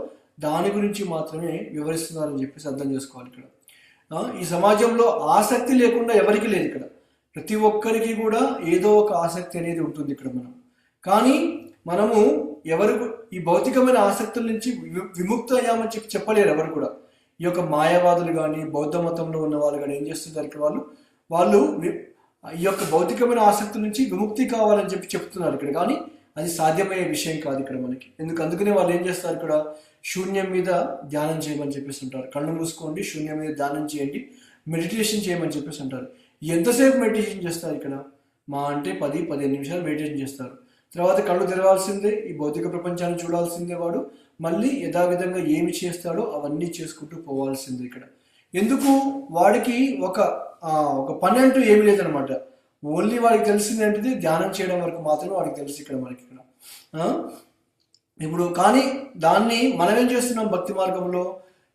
దాని గురించి మాత్రమే వివరిస్తున్నారని చెప్పేసి అర్థం చేసుకోవాలి ఇక్కడ. ఈ సమాజంలో ఆసక్తి లేకుండా ఎవరికి లేదు ఇక్కడ. ప్రతి ఒక్కరికి కూడా ఏదో ఒక ఆసక్తి అనేది ఉంటుంది ఇక్కడ మనం. కానీ మనము ఎవరు ఈ భౌతికమైన ఆసక్తుల నుంచి విముక్త అయ్యామని చెప్పలేరు ఎవరు కూడా. ఈ యొక్క మాయావాదులు కానీ బౌద్ధ మతంలో ఉన్న వాళ్ళు కానీ ఏం చేస్తున్నారు ఇక్కడ, వాళ్ళు ఈ యొక్క భౌతికమైన ఆసక్తుల నుంచి విముక్తి కావాలని చెప్తున్నారు ఇక్కడ. కానీ అది సాధ్యమయ్యే విషయం కాదు ఇక్కడ మనకి. అందుకనే వాళ్ళు ఏం చేస్తారు ఇక్కడ, శూన్యం మీద ధ్యానం చేయమని చెప్పేసి అంటారు. కళ్ళు మూసుకోండి, శూన్యం మీద ధ్యానం చేయండి, మెడిటేషన్ చేయమని చెప్పేసి అంటారు. ఎంతసేపు మెడిటేషన్ చేస్తారు ఇక్కడ, మా అంటే 10-15 నిమిషాలు మెడిటేషన్ చేస్తారు. తర్వాత కళ్ళు తెరవాల్సిందే, ఈ భౌతిక ప్రపంచాన్ని చూడాల్సిందే. వాడు మళ్ళీ యథావిధంగా ఏమి చేస్తాడో అవన్నీ చేసుకుంటూ పోవాల్సిందే ఇక్కడ. ఎందుకు, వాడికి ఒక పని అంటూ ఏమి లేదనమాట. ఓన్లీ వాడికి తెలిసింది ఏంటిది, ధ్యానం చేయడం వరకు మాత్రమే వాడికి తెలుసు ఇక్కడ మనకి ఇక్కడ. ఇప్పుడు కానీ దాన్ని మనం ఏం చేస్తున్నాం భక్తి మార్గంలో,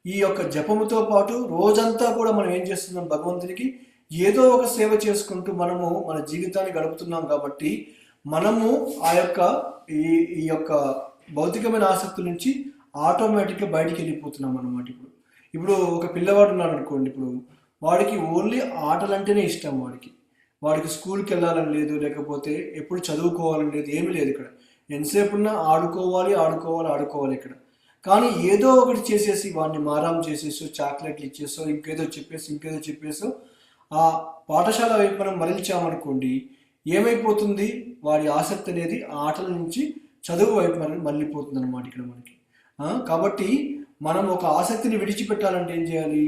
ఈ యొక్క జపముతో పాటు రోజంతా కూడా మనం ఏం చేస్తున్నాం, భగవంతునికి ఏదో ఒక సేవ చేసుకుంటూ మనము మన జీవితాన్ని గడుపుతున్నాం. కాబట్టి మనము ఆ యొక్క ఈ యొక్క భౌతికమైన ఆసక్తి నుంచి ఆటోమేటిక్గా బయటికి వెళ్ళిపోతున్నాం అన్నమాట. ఇప్పుడు ఒక పిల్లవాడు ఉన్నాడు అనుకోండి, ఇప్పుడు వాడికి ఓన్లీ ఆటలు అంటేనే ఇష్టం. వాడికి స్కూల్కి వెళ్ళాలని లేదు, లేకపోతే ఎప్పుడు చదువుకోవాలని లేదు, ఏమీ లేదు ఇక్కడ. ఎంతసేపు ఉన్నా ఆడుకోవాలి ఇక్కడ. కానీ ఏదో ఒకటి చేసేసి వాడిని మారాం చేసేసో, చాక్లెట్లు ఇచ్చేసో, ఇంకేదో చెప్పేసో ఆ పాఠశాల వైపు మనం మరల్చామనుకోండి, ఏమైపోతుంది, వాడి ఆసక్తి అనేది ఆటల నుంచి చదువు వైపు మళ్ళీపోతుంది అనమాట ఇక్కడ మనకి. కాబట్టి మనం ఒక ఆసక్తిని విడిచిపెట్టాలంటే ఏం చేయాలి,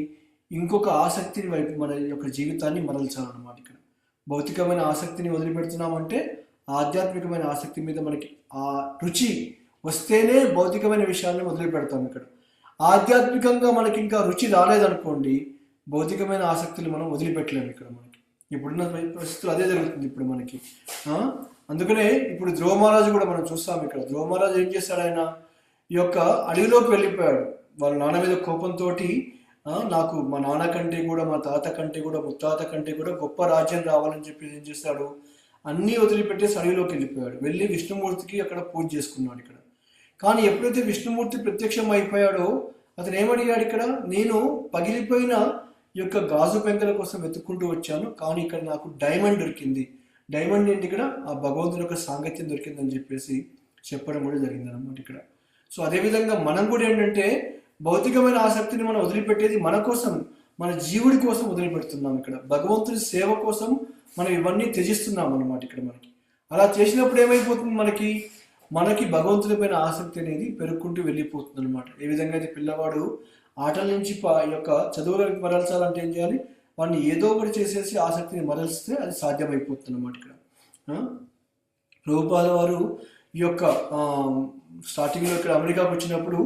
ఇంకొక ఆసక్తిని వైపు మన యొక్క జీవితాన్ని మరల్చాలన్నమాట ఇక్కడ. భౌతికమైన ఆసక్తిని వదిలిపెడుతున్నామంటే ఆధ్యాత్మికమైన ఆసక్తి మీద మనకి ఆ రుచి వస్తేనే భౌతికమైన విషయాన్ని వదిలిపెడతాం ఇక్కడ. ఆధ్యాత్మికంగా మనకి ఇంకా రుచి రాలేదనుకోండి, భౌతికమైన ఆసక్తులు మనం వదిలిపెట్టలేము ఇక్కడ మనకి. ఇప్పుడున్న పరిస్థితులు అదే జరుగుతుంది ఇప్పుడు మనకి. అందుకనే ఇప్పుడు ధ్రువ మహారాజు కూడా మనం చూస్తాం ఇక్కడ. ధ్రువ మహారాజు ఏం చేశాడు, ఆయన ఈ యొక్క అడవిలోకి వెళ్ళిపోయాడు. వాళ్ళ నాన్న మీద కోపంతో, నాకు మా నాన్న కంటే కూడా, మా తాత కంటే కూడా, ముత్తాత కంటే కూడా గొప్ప రాజ్యం రావాలని చెప్పి ఏం చేశాడు, అన్నీ వదిలిపెట్టేసి అడవిలోకి వెళ్ళిపోయాడు. వెళ్ళి విష్ణుమూర్తికి అక్కడ పూజ చేసుకున్నాడు ఇక్కడ. కానీ ఎప్పుడైతే విష్ణుమూర్తి ప్రత్యక్షం అయిపోయాడో అతను ఏమడిగాడు ఇక్కడ, నేను పగిలిపోయిన ఈ యొక్క గాజు పెంకల కోసం వెతుక్కుంటూ వచ్చాను, కానీ ఇక్కడ నాకు డైమండ్ దొరికింది. డైమండ్ ఏంటి ఇక్కడ, ఆ భగవంతుని యొక్క సాంగత్యం దొరికిందని చెప్పేసి చెప్పడం కూడా జరిగింది అనమాట ఇక్కడ. సో అదేవిధంగా మనం కూడా ఏంటంటే భౌతికమైన ఆసక్తిని మనం వదిలిపెట్టేది మన కోసం, మన జీవుడి కోసం వదిలిపెడుతున్నాం ఇక్కడ. భగవంతుని సేవ కోసం మనం ఇవన్నీ త్యజిస్తున్నాం అన్నమాట ఇక్కడ మనకి. అలా చేసినప్పుడు ఏమైపోతుంది, మనకి భగవంతుని పైన ఆసక్తి అనేది పెరుగుకుంటూ వెళ్ళిపోతుంది అనమాట. ఏ విధంగా అయితే పిల్లవాడు ఆటల నుంచి యొక్క చదువులకు మరల్చాలంటే ఏం చేయాలి, వాడిని ఏదో ఒకటి చేసేసి ఆసక్తిని మరల్స్తే అది సాధ్యమైపోతుంది అనమాట ఇక్కడ. ప్రభుపాద వారు ఈ యొక్క స్టార్టింగ్లో ఇక్కడ అమెరికాకు వచ్చినప్పుడు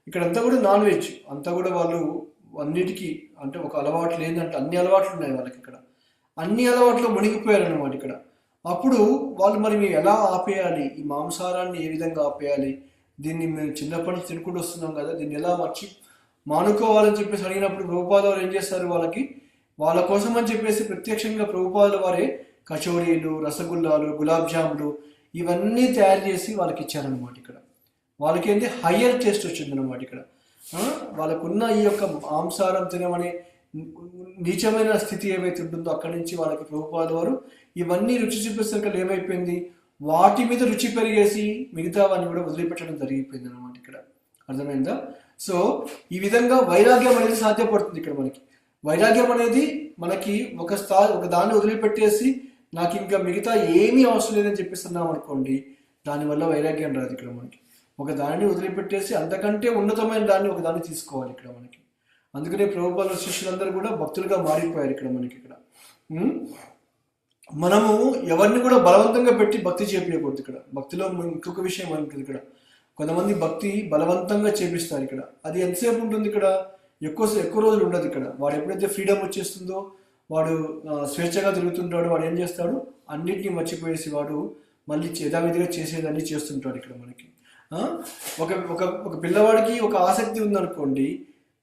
ఇక్కడంతా కూడా నాన్ వెజ్, అంతా కూడా వాళ్ళు అన్నిటికీ అంటే ఒక అలవాట్లు ఏంటంటే అన్ని అలవాట్లు ఉన్నాయి వాళ్ళకి ఇక్కడ. అన్ని అలవాట్లు మునిగిపోయారు అనమాట ఇక్కడ. అప్పుడు వాళ్ళు మరి మేము ఎలా ఆపేయాలి, ఈ మాంసాహారాన్ని ఏ విధంగా ఆపేయాలి, దీన్ని మేము చిన్నప్పటి నుంచి తినుకుంటూ వస్తున్నాం కదా, దీన్ని ఎలా మానుకోవాలని చెప్పేసి అడిగినప్పుడు ప్రభుపాద వారు ఏం చేస్తారు, వాళ్ళ కోసం అని చెప్పేసి ప్రత్యక్షంగా ప్రభుపాదుల వారే కచోరీలు, రసగుల్లాలు, గులాబ్ జాములు ఇవన్నీ తయారు చేసి వాళ్ళకి ఇచ్చారనమాట ఇక్కడ. వాళ్ళకి ఏంటి హయ్యర్ టేస్ట్ వచ్చిందనమాట ఇక్కడ. వాళ్ళకున్న ఈ యొక్క మాంసాహారం తినమనే నీచమైన స్థితి ఏమైతే ఉంటుందో అక్కడి నుంచి వాళ్ళకి ప్రభుపాద వారు ఇవన్నీ రుచి చూపిస్తారు. ఏమైపోయింది, వాటి మీద రుచి పెరిగేసి మిగతావన్నీ కూడా వదిలిపెట్టడం జరిగిపోయింది అనమాట ఇక్కడ. అర్థమైందా? సో ఈ విధంగా వైరాగ్యం అనేది సాధ్యపడుతుంది ఇక్కడ మనకి. వైరాగ్యం అనేది మనకి ఒక దాన్ని వదిలిపెట్టేసి నాకు ఇంకా మిగతా ఏమీ అవసరం లేదని చెప్పిస్తున్నాం అనుకోండి, దానివల్ల వైరాగ్యం రాదు ఇక్కడ మనకి. ఒక దాన్ని వదిలిపెట్టేసి అంతకంటే ఉన్నతమైన దాన్ని ఒక దాన్ని తీసుకోవాలి ఇక్కడ మనకి. అందుకనే ప్రభుపాద శిష్యులందరూ కూడా భక్తులుగా మారిపోయారు ఇక్కడ మనకి ఇక్కడ. మనము ఎవరిని కూడా బలవంతంగా పెట్టి భక్తి చేపించకూడదు ఇక్కడ. భక్తిలో ఇంకొక విషయం ఉంటుంది ఇక్కడ. కొంతమంది భక్తి బలవంతంగా చేపిస్తారు ఇక్కడ. అది ఎంతసేపు ఉంటుంది ఇక్కడ? ఎక్కువ రోజులు ఉండదు ఇక్కడ. వాడు ఎప్పుడైతే ఫ్రీడమ్ వచ్చేస్తుందో, వాడు స్వేచ్ఛగా తిరుగుతుంటాడు, వాడు ఏం చేస్తాడు, అన్నిటినీ మర్చిపోయేసి వాడు మళ్ళీ యథావిధిగా చేసేదాన్ని చేస్తుంటాడు ఇక్కడ మనకి. ఒక ఒక ఒక పిల్లవాడికి ఒక ఆసక్తి ఉందనుకోండి,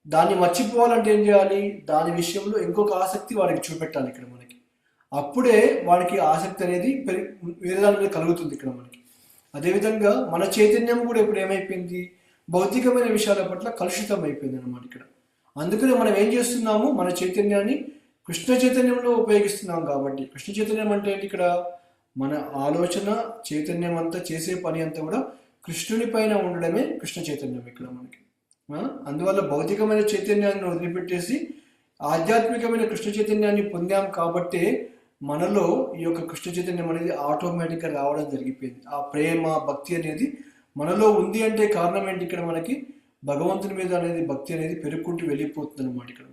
దాన్ని మర్చిపోవాలంటే ఏం చేయాలి? దాని విషయంలో ఇంకొక ఆసక్తి వాడికి చూపెట్టాలి ఇక్కడ మనకి. అప్పుడే వాడికి ఆసక్తి అనేది వేరే దాని మీద కలుగుతుంది ఇక్కడ మనకి. అదేవిధంగా మన చైతన్యం కూడా ఇప్పుడు ఏమైపోయింది? భౌతికమైన విషయాల పట్ల కలుషితం అయిపోయింది అనమాట ఇక్కడ. అందుకనే మనం ఏం చేస్తున్నాము? మన చైతన్యాన్ని కృష్ణ చైతన్యంలో ఉపయోగిస్తున్నాం. కాబట్టి కృష్ణ చైతన్యం అంటే ఏంటి ఇక్కడ? మన ఆలోచన చైతన్యం అంతా, చేసే పని అంతా కూడా కృష్ణుని పైన ఉండడమే కృష్ణ చైతన్యం ఇక్కడ మనకి. అందువల్ల భౌతికమైన చైతన్యాన్ని వదిలిపెట్టేసి ఆధ్యాత్మికమైన కృష్ణ చైతన్యాన్ని పొందాం కాబట్టి మనలో ఈ యొక్క కృష్ణ చైతన్యం అనేది ఆటోమేటిక్గా రావడం జరిగిపోయింది. ఆ ప్రేమ, భక్తి అనేది మనలో ఉంది అంటే కారణం ఏంటి? ఇక్కడ మనకి భగవంతుని మీద అనేది భక్తి అనేది పెరుగుకుంటూ వెళ్ళిపోతుంది అనమాట. ఇక్కడ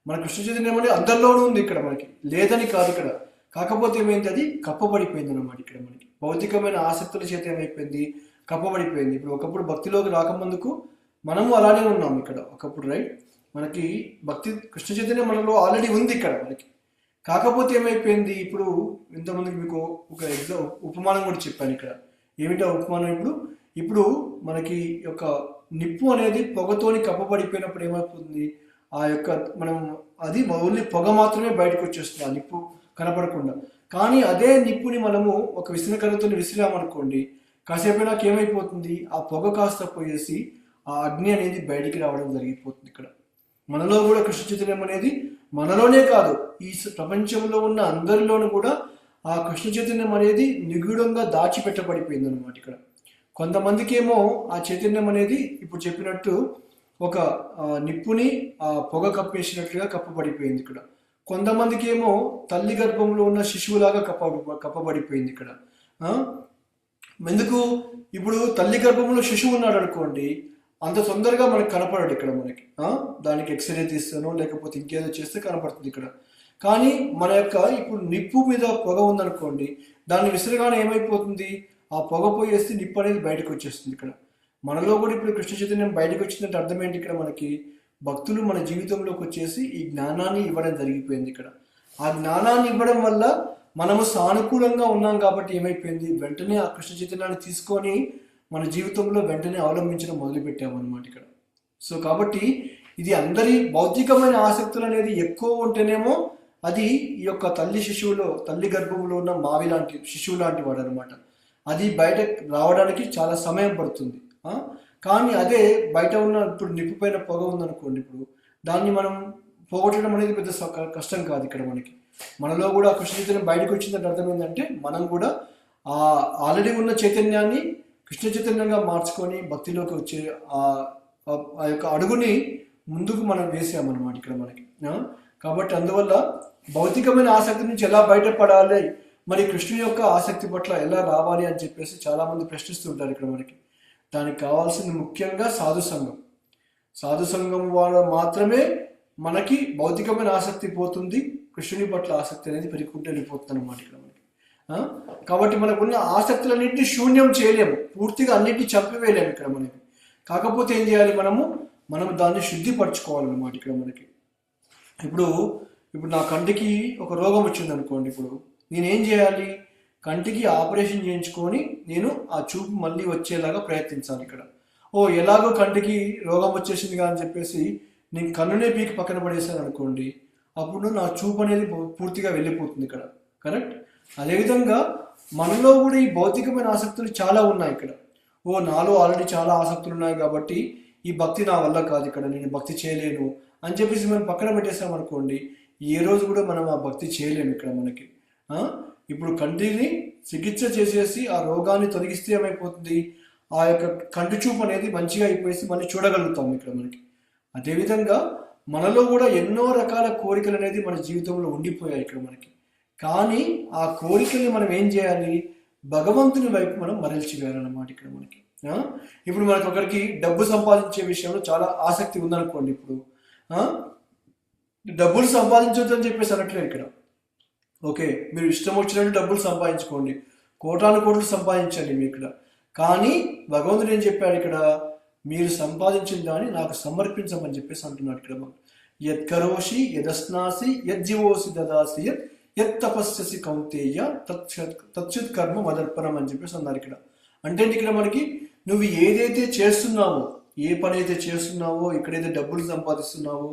మన కృష్ణ చైతన్యం అనేది అందరిలోనూ ఉంది ఇక్కడ మనకి, లేదని కాదు ఇక్కడ. కాకపోతే ఏమైంది? అది కప్పబడిపోయింది అనమాట ఇక్కడ మనకి. భౌతికమైన ఆసక్తుల చేత ఏమైపోయింది? కప్పబడిపోయింది. ఇప్పుడు ఒకప్పుడు భక్తిలోకి రాకముందుకు మనము అలానే ఉన్నాం ఇక్కడ ఒకప్పుడు, రైట్? మనకి భక్తి కృష్ణ చైతన్యం మనలో ఆల్రెడీ ఉంది ఇక్కడ మనకి. కాకపోతే ఏమైపోయింది? ఇప్పుడు ఇంతమందికి మీకు ఒక ఉపమానం కూడా చెప్పాను ఇక్కడ. ఏమిటా ఉపమానం? ఇప్పుడు మనకి యొక్క నిప్పు అనేది పొగతోని కప్పబడిపోయినప్పుడు ఏమైపోతుంది? ఆ యొక్క మనం అది ఓన్లీ పొగ మాత్రమే బయటకు వచ్చేస్తుంది, ఆ నిప్పు కనపడకుండా. కానీ అదే నిప్పుని మనము ఒక విసనకర్రతో విసిరామనుకోండి, కాసేపు నాకు ఏమైపోతుంది? ఆ పొగ కాస్త పోయేసి ఆ అగ్ని అనేది బయటికి రావడం జరిగిపోతుంది ఇక్కడ. మనలో కూడా కృష్ణ చైతన్యం అనేది మనలోనే కాదు, ఈ ప్రపంచంలో ఉన్న అందరిలోనూ కూడా ఆ కృష్ణ చైతన్యం అనేది నిగూఢంగా దాచిపెట్టబడిపోయింది అనమాట ఇక్కడ. కొంతమందికి ఏమో ఆ చైతన్యం అనేది ఇప్పుడు చెప్పినట్టు ఒక నిప్పుని ఆ పొగ కప్పేసినట్లుగా కప్పబడిపోయింది ఇక్కడ. కొంతమందికి ఏమో తల్లి గర్భంలో ఉన్న శిశువులాగా కప్పబడిపోయింది ఇక్కడ. ఎందుకు? ఇప్పుడు తల్లి గర్భంలో శిశువు ఉన్నాడు అనుకోండి, అంత తొందరగా మనకి కనపడడు ఇక్కడ మనకి. దానికి ఎక్స్రే తీస్తానో లేకపోతే ఇంకేదో చేస్తే కనపడుతుంది ఇక్కడ. కానీ మన యొక్క ఇప్పుడు నిప్పు మీద పొగ ఉందనుకోండి, దాన్ని విసిరగానే ఏమైపోతుంది? ఆ పొగ పోయేస్తే నిప్పు అనేది బయటకు వచ్చేస్తుంది ఇక్కడ. మనలో కూడా ఇప్పుడు కృష్ణ చైతన్యం బయటకు వచ్చిందంటే అర్థం ఏంటి? ఇక్కడ మనకి భక్తులు మన జీవితంలోకి వచ్చేసి ఈ జ్ఞానాన్ని ఇవ్వడం జరిగిపోయింది ఇక్కడ. ఆ జ్ఞానాన్ని ఇవ్వడం వల్ల మనము సానుకూలంగా ఉన్నాం కాబట్టి ఏమైపోయింది? వెంటనే ఆ కృష్ణ చైతన్యాన్ని తీసుకొని మన జీవితంలో వెంటనే అవలంబించడం మొదలుపెట్టామన్నమాట ఇక్కడ. సో కాబట్టి ఇది అందరి భౌతికమైన ఆసక్తులు అనేది ఎక్కువ ఉంటేనేమో అది ఈ యొక్క తల్లి గర్భంలో ఉన్న మావి లాంటి శిశువు లాంటి వాడు అనమాట. అది బయట రావడానికి చాలా సమయం పడుతుంది. కానీ అదే బయట ఉన్న ఇప్పుడు నిప్పు పైన పొగ ఉందనుకోండి, ఇప్పుడు దాన్ని మనం పోగొట్టడం అనేది పెద్ద కష్టం కాదు ఇక్కడ మనకి. మనలో కూడా కృష్ణ చైతన్యం బయటకు వచ్చిందంటే అర్థం ఏంటంటే మనం కూడా ఆ ఆల్రెడీ ఉన్న చైతన్యాన్ని కృష్ణ చైతన్యంగా మార్చుకొని భక్తిలోకి వచ్చే ఆ యొక్క అడుగుని ముందుకు మనం వేసామన్నమాట ఇక్కడ మనకి. కాబట్టి అందువల్ల భౌతికమైన ఆసక్తి నుంచి ఎలా బయటపడాలి, మరి కృష్ణుని యొక్క ఆసక్తి పట్ల ఎలా రావాలి అని చెప్పేసి చాలామంది ప్రశ్నిస్తుంటారు ఇక్కడ మనకి. దానికి కావాల్సింది ముఖ్యంగా సాధు సంఘం వాళ్ళ మాత్రమే మనకి భౌతికమైన ఆసక్తి పోతుంది, కృష్ణుని పట్ల ఆసక్తి అనేది పెరుగుకుంటూ వెళ్ళిపోతుంది అనమాట ఇక్కడ మనకి. కాబట్టి మనకున్న ఆసక్తులన్నింటినీ శూన్యం చేయలేము, పూర్తిగా అన్నింటినీ చంపివేయలేము ఇక్కడ మనకి. కాకపోతే ఏం చేయాలి? మనం దాన్ని శుద్ధిపరచుకోవాలన్నమాట ఇక్కడ మనకి. ఇప్పుడు నా కంటికి ఒక రోగం వచ్చింది అనుకోండి, ఇప్పుడు నేనేం చేయాలి? కంటికి ఆపరేషన్ చేయించుకొని నేను ఆ చూపు మళ్ళీ వచ్చేలాగా ప్రయత్నించాలి ఇక్కడ. ఎలాగో కంటికి రోగం వచ్చేసిందిగా అని చెప్పేసి నేను కన్నునే పీకి పక్కన పడేసాను అనుకోండి, అప్పుడు నా చూపు అనేది పూర్తిగా వెళ్ళిపోతుంది ఇక్కడ. కరెక్ట్? అదేవిధంగా మనలో కూడా ఈ భౌతికమైన ఆసక్తులు చాలా ఉన్నాయి ఇక్కడ. నాలో ఆల్రెడీ చాలా ఆసక్తులు ఉన్నాయి కాబట్టి ఈ భక్తి నా వల్ల కాదు, ఇక్కడ నేను భక్తి చేయలేను అని చెప్పేసి మనం పక్కన పెట్టేసామనుకోండి, ఏ రోజు కూడా మనం ఆ భక్తి చేయలేము ఇక్కడ మనకి. ఇప్పుడు కంటిని చికిత్స చేసేసి ఆ రోగాన్ని తొలగిస్తే ఏమైపోతుంది? ఆ యొక్క కంటి చూపు అనేది మంచిగా అయిపోయేసి మళ్ళీ చూడగలుగుతాం ఇక్కడ మనకి. అదేవిధంగా మనలో కూడా ఎన్నో రకాల కోరికలు అనేది మన జీవితంలో ఉండిపోయాయి ఇక్కడ మనకి. కానీ ఆ కోరికల్ని మనం ఏం చేయాలి? భగవంతుని వైపు మనం మరల్చి వేయాలన్నమాట ఇక్కడ మనకి. ఇప్పుడు మనకు ఒకరికి డబ్బు సంపాదించే విషయంలో చాలా ఆసక్తి ఉందనుకోండి, ఇప్పుడు డబ్బులు సంపాదించొద్దు అని చెప్పేసి అనట్లేదు ఇక్కడ. ఓకే, మీరు ఇష్టం వచ్చినట్టు డబ్బులు సంపాదించుకోండి, కోటాను కోట్లు సంపాదించండి మీ ఇక్కడ. కానీ భగవంతుడు ఏం చెప్పాడు ఇక్కడ, మీరు సంపాదించిన దాన్ని నాకు సమర్పించమని చెప్పేసి అంటున్నాడు ఇక్కడ. యత్ కరోషి యదస్నాసి యజ్జీవోసి దదాసి యత్ తపస్యసి కౌంతేయ తత్సత్ కర్మ మదర్పణం అని చెప్పేసి అన్నారు ఇక్కడ. అంటే ఇక్కడ మనకి నువ్వు ఏదైతే చేస్తున్నావో, ఏ పని అయితే చేస్తున్నావో, ఎక్కడైతే డబ్బులు సంపాదిస్తున్నావో,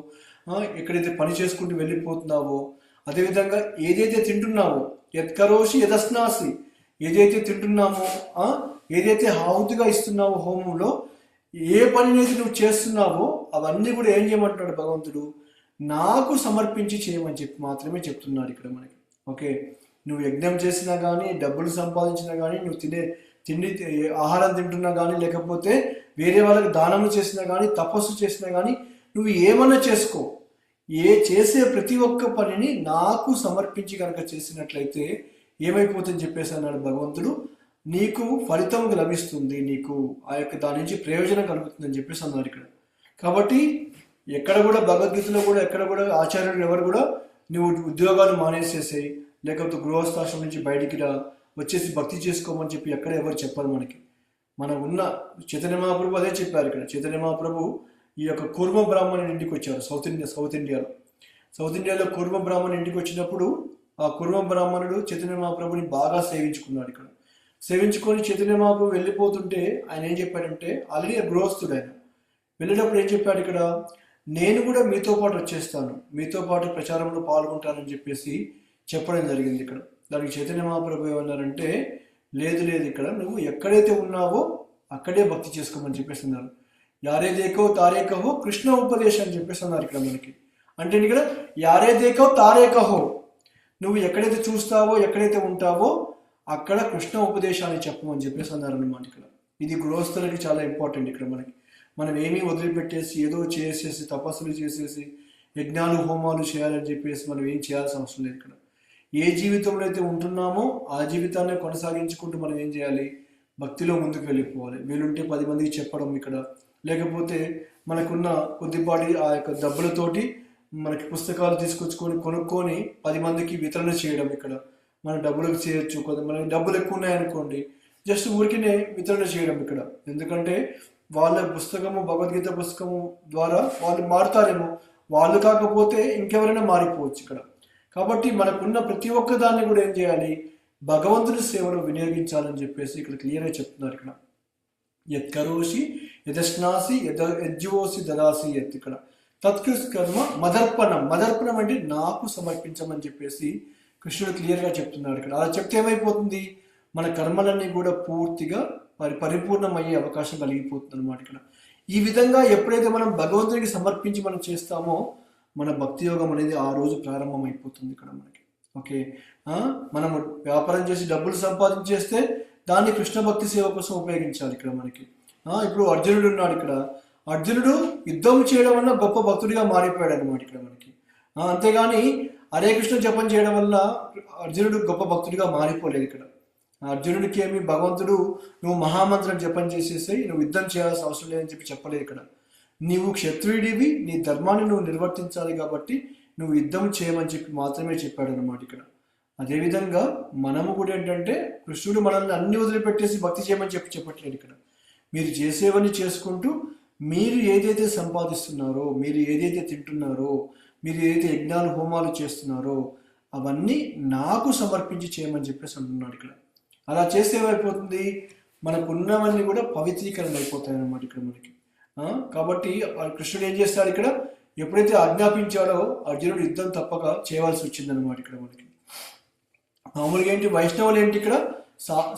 ఎక్కడైతే పని చేసుకుంటూ వెళ్ళిపోతున్నావో, అదేవిధంగా ఏదైతే తింటున్నావో, యత్కరోషి యదస్నాసి, ఏదైతే తింటున్నామో, ఏదైతే ఆహుతిగా ఇస్తున్నావో హోమంలో, ఏ పని అనేది నువ్వు చేస్తున్నావో అవన్నీ కూడా ఏం చేయమంటున్నాడు భగవంతుడు, నాకు సమర్పించి చేయమని చెప్పి మాత్రమే చెప్తున్నాడు ఇక్కడ మనకి. ఓకే, నువ్వు యజ్ఞం చేసినా కానీ, డబ్బులు సంపాదించినా కానీ, నువ్వు తిండి ఆహారం తింటున్నా కానీ, లేకపోతే వేరే వాళ్ళకి దానము చేసినా కానీ, తపస్సు చేసినా కానీ, నువ్వు ఏమన్నా చేసుకో, చేసే ప్రతి ఒక్క పనిని నాకు సమర్పించి కనుక చేసినట్లయితే ఏమైపోతుందని చెప్పేసి అన్నాడు భగవంతుడు, నీకు ఫలితం లభిస్తుంది, నీకు ఆ యొక్క దాని నుంచి ప్రయోజనం కలుగుతుందని చెప్పేసి అన్నారు ఇక్కడ. కాబట్టి ఎక్కడ కూడా భగవద్గీతలో కూడా ఎక్కడ కూడా ఆచార్యులు ఎవరు కూడా నువ్వు ఉద్యోగాలు మానేసేసాయి, లేకపోతే గృహస్థాశ్రమం నుంచి బయటికి రా, వచ్చేసి భక్తి చేసుకోమని చెప్పి ఎక్కడ ఎవరు చెప్పారు మనకి. మనం ఉన్న చైతన్య మహాప్రభు అదే చెప్పారు ఇక్కడ. చైతన్య మహాప్రభు ఈ యొక్క కూర్మ బ్రాహ్మణుని ఇంటికి వచ్చారు. సౌత్ ఇండియాలో కూర్మ బ్రాహ్మణుని ఇంటికి వచ్చినప్పుడు ఆ కూర్మ బ్రాహ్మణుడు చైతన్య మహాప్రభుని బాగా సేవించుకున్నాడు ఇక్కడ. సేవించుకొని చైతన్య మహాప్రభు వెళ్ళిపోతుంటే ఆయన ఏం చెప్పాడంటే, ఆల్రెడీ గృహస్థుడు ఆయన, వెళ్ళేటప్పుడు ఏం చెప్పాడు ఇక్కడ, నేను కూడా మీతో పాటు వచ్చేస్తాను, మీతో పాటు ప్రచారంలో పాల్గొంటానని చెప్పేసి చెప్పడం జరిగింది ఇక్కడ. దానికి చైతన్య మహాప్రభు ఏమన్నారంటే, లేదు లేదు, ఇక్కడ నువ్వు ఎక్కడైతే ఉన్నావో అక్కడే భక్తి చేసుకోమని చెప్పేసి అన్నారు. యారే దేకో తారే కహో కృష్ణ ఉపదేశం అని చెప్పేసి అన్నారు ఇక్కడ మనకి. అంటే ఇక్కడ యారే దేకో తారే కహో, నువ్వు ఎక్కడైతే చూస్తావో, ఎక్కడైతే ఉంటావో అక్కడ కృష్ణ ఉపదేశాన్ని చెప్పమని చెప్పేసి అన్నారు అన్నమాట ఇక్కడ. ఇది గృహస్థులకి చాలా ఇంపార్టెంట్ ఇక్కడ మనకి. మనం ఏమీ వదిలిపెట్టేసి ఏదో చేసేసి తపస్సులు చేసేసి యజ్ఞాలు హోమాలు చేయాలని చెప్పేసి మనం ఏం చేయాల్సిన అవసరం లేదు ఇక్కడ. ఏ జీవితంలో అయితే ఉంటున్నామో ఆ జీవితాన్ని కొనసాగించుకుంటూ మనం ఏం చేయాలి, భక్తిలో ముందుకు వెళ్ళిపోవాలి. వీలుంటే 10 మందికి చెప్పడం ఇక్కడ, లేకపోతే మనకున్న కొద్దిపాటి ఆ యొక్క డబ్బులతోటి మనకి పుస్తకాలు తీసుకొచ్చుకొని కొనుక్కొని 10 మందికి వితరణ చేయడం ఇక్కడ. మన డబ్బులకు చేయొచ్చు, మనకి డబ్బులు ఎక్కువ ఉన్నాయనుకోండి, జస్ట్ ఊరికినే వితరణ చేయడం ఇక్కడ. ఎందుకంటే వాళ్ళ పుస్తకము, భగవద్గీత పుస్తకము ద్వారా వాళ్ళు మారుతారేమో, వాళ్ళు కాకపోతే ఇంకెవరైనా మారిపోవచ్చు ఇక్కడ. కాబట్టి మనకున్న ప్రతి ఒక్క దాన్ని కూడా ఏం చేయాలి, భగవంతుని సేవలో వినియోగించాలని చెప్పేసి ఇక్కడ క్లియర్గా చెప్తున్నారు ఇక్కడ. యత్ కరోషి యదస్నాసి యజ్జీవోసి దదాసి యత్, ఇక్కడ తత్కృత్ కర్మ మదర్పణం. మదర్పణం అంటే నాకు సమర్పించమని చెప్పేసి కృష్ణుడు క్లియర్గా చెప్తున్నాడు ఇక్కడ. అలా చెప్తే ఏమైపోతుంది, మన కర్మలన్నీ కూడా పూర్తిగా పరిపూర్ణమయ్యే అవకాశం కలిగిపోతుంది అనమాట ఇక్కడ. ఈ విధంగా ఎప్పుడైతే మనం భగవంతునికి సమర్పించి మనం చేస్తామో మన భక్తి యోగం అనేది ఆ రోజు ప్రారంభమైపోతుంది ఇక్కడ మనకి. ఓకే, మనము వ్యాపారం చేసి డబ్బులు సంపాదించేస్తే దాన్ని కృష్ణ భక్తి సేవ కోసం ఉపయోగించాలి ఇక్కడ మనకి. ఇప్పుడు అర్జునుడు ఉన్నాడు ఇక్కడ. అర్జునుడు యుద్ధం చేయడం వల్ల గొప్ప భక్తుడిగా మారిపోయాడు అనమాట ఇక్కడ మనకి. అంతేగాని హరే కృష్ణ జపం చేయడం వల్ల అర్జునుడు గొప్ప భక్తుడిగా మారిపోలేదు ఇక్కడ. అర్జునుడికి ఏమి భగవంతుడు నువ్వు మహామంత్రం జపం చేసేసి నువ్వు యుద్ధం చేయాల్సిన అవసరం లేదని చెప్పి చెప్పలేదు ఇక్కడ. నీవు క్షత్రియుడివి, నీ ధర్మాన్ని నువ్వు నిర్వర్తించాలి కాబట్టి నువ్వు యుద్ధం చేయమని చెప్పి మాత్రమే చెప్పాడు అనమాట ఇక్కడ. అదేవిధంగా మనము కూడా ఏంటంటే, కృష్ణుడు మనల్ని అన్ని వదిలిపెట్టేసి భక్తి చేయమని చెప్పి చెప్పట్లేదు ఇక్కడ. మీరు చేసేవన్నీ చేసుకుంటూ మీరు ఏదైతే సంపాదిస్తున్నారో, మీరు ఏదైతే తింటున్నారో, మీరు ఏదైతే యజ్ఞాలు హోమాలు చేస్తున్నారో అవన్నీ నాకు సమర్పించి చేయమని చెప్పేసి అంటున్నాడు ఇక్కడ. అలా చేస్తే ఏమైపోతుంది, మనకు ఉన్నవన్నీ కూడా పవిత్రీకరణ అయిపోతాయి అన్నమాట ఇక్కడ మనకి. కాబట్టి కృష్ణుడు ఏం చేస్తాడు ఇక్కడ, ఎప్పుడైతే ఆజ్ఞాపించాడో అర్జునుడు యుద్ధం తప్పక చేయవలసి వచ్చిందనమాట ఇక్కడ మనకి. మామూలుగా ఏంటి, వైష్ణవులు ఏంటి ఇక్కడ